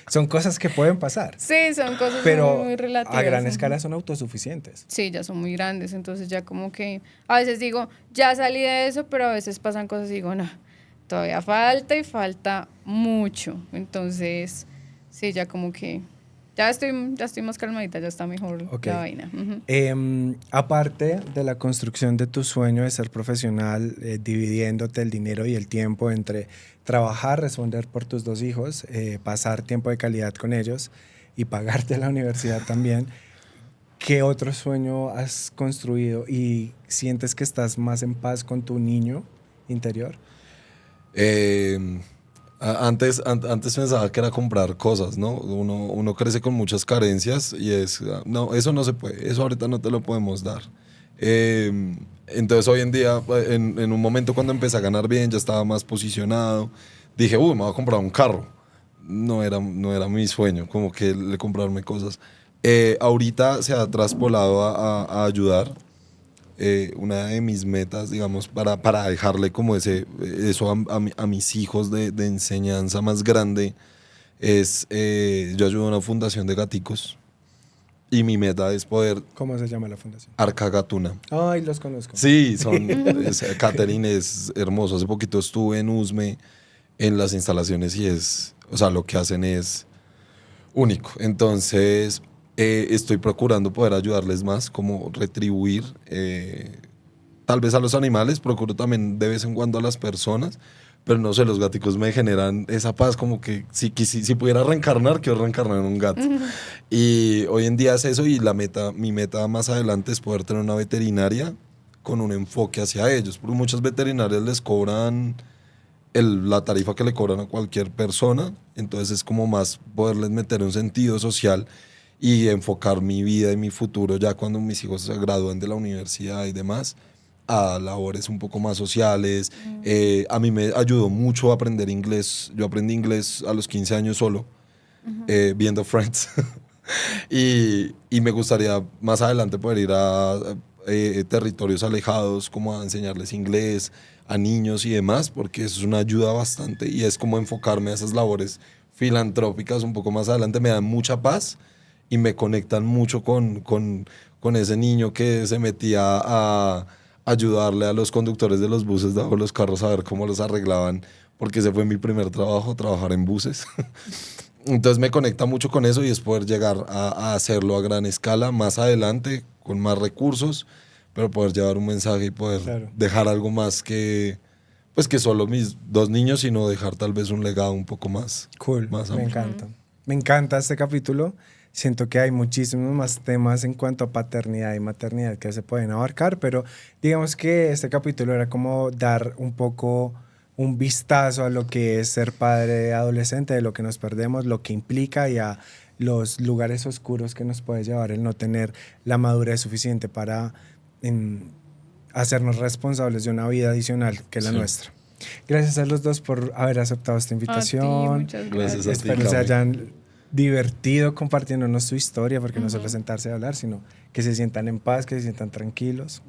Son cosas que pueden pasar. Sí, son cosas Pero muy relativas. a gran Ujú. escala son autosuficientes. Sí, ya son muy grandes, entonces ya como que a veces digo, ya salí de eso, pero a veces pasan cosas y digo, no, todavía falta y falta mucho. Entonces, sí, ya como que ya estoy más calmadita, ya está mejor Ok. la vaina. Ujú. Aparte de la construcción de tu sueño de ser profesional, dividiéndote el dinero y el tiempo entre trabajar, responder por tus 2 hijos, pasar tiempo de calidad con ellos y pagarte la universidad también, ¿qué otro sueño has construido y sientes que estás más en paz con tu niño interior? Antes pensaba que era comprar cosas, ¿no? Uno crece con muchas carencias y no, eso no se puede, eso ahorita no te lo podemos dar. Entonces hoy en día, en un momento cuando empecé a ganar bien, ya estaba más posicionado, dije, uy, me voy a comprar un carro. No era mi sueño, como que le comprarme cosas. Ahorita se ha traspolado a ayudar. Una de mis metas, digamos, para dejarle como eso a mis hijos de enseñanza más grande es, yo ayudo a una fundación de gaticos y mi meta es poder, ¿Cómo se llama la fundación? Arca Gatuna. Ay, los conozco. Sí, Catherine es hermoso. Hace poquito estuve en Usme en las instalaciones y o sea, lo que hacen es único. Entonces, estoy procurando poder ayudarles más, como retribuir, tal vez a los animales, procuro también de vez en cuando a las personas, pero no sé, los gaticos me generan esa paz, como que si pudiera reencarnar, quiero reencarnar en un gato. Y hoy en día es eso y mi meta más adelante es poder tener una veterinaria con un enfoque hacia ellos, porque muchas veterinarias les cobran la tarifa que le cobran a cualquier persona, entonces es como más poderles meter un sentido social y enfocar mi vida y mi futuro ya cuando mis hijos se gradúen de la universidad y demás a labores un poco más sociales. A mí me ayudó mucho a aprender inglés. Yo aprendí inglés a los 15 años solo, viendo Friends. y me gustaría más adelante poder ir a territorios alejados, como a enseñarles inglés a niños y demás, porque eso es una ayuda bastante y es como enfocarme a esas labores filantrópicas un poco más adelante. Me dan mucha paz y me conectan mucho con ese niño que se metía a ayudarle a los conductores de los buses debajo de los carros a ver cómo los arreglaban, porque ese fue mi primer trabajo, trabajar en buses. Entonces me conecta mucho con eso y es poder llegar a hacerlo a gran escala más adelante, con más recursos, pero poder llevar un mensaje y poder Claro. dejar algo más pues que solo mis 2 niños, sino dejar tal vez un legado un poco más, Cool, más me amplio. encanta. Me encanta este capítulo. Siento que hay muchísimos más temas en cuanto a paternidad y maternidad que se pueden abarcar, pero digamos que este capítulo era como dar un poco un vistazo a lo que es ser padre adolescente, de lo que nos perdemos, lo que implica y a los lugares oscuros que nos puede llevar el no tener la madurez suficiente para hacernos responsables de una vida adicional que la Sí. nuestra. Gracias a los dos por haber aceptado esta A ti, invitación. muchas Gracias gracias. a ti, Espero se Cami. hayan divertido compartiéndonos su historia, porque no solo sentarse a hablar, sino que se sientan en paz, que se sientan tranquilos.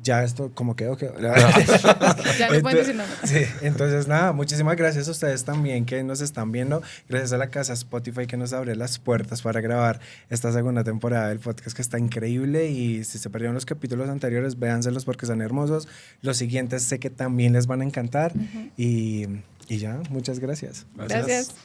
Ya esto como quedó. Ya no pueden decir nada. Sí, entonces nada, muchísimas gracias a ustedes también que nos están viendo. Gracias a la casa Spotify que nos abre las puertas para grabar esta segunda temporada del podcast, que está increíble. Y si se perdieron los capítulos anteriores, véanselos porque son hermosos. Los siguientes sé que también les van a encantar. Y ya, muchas gracias. Gracias.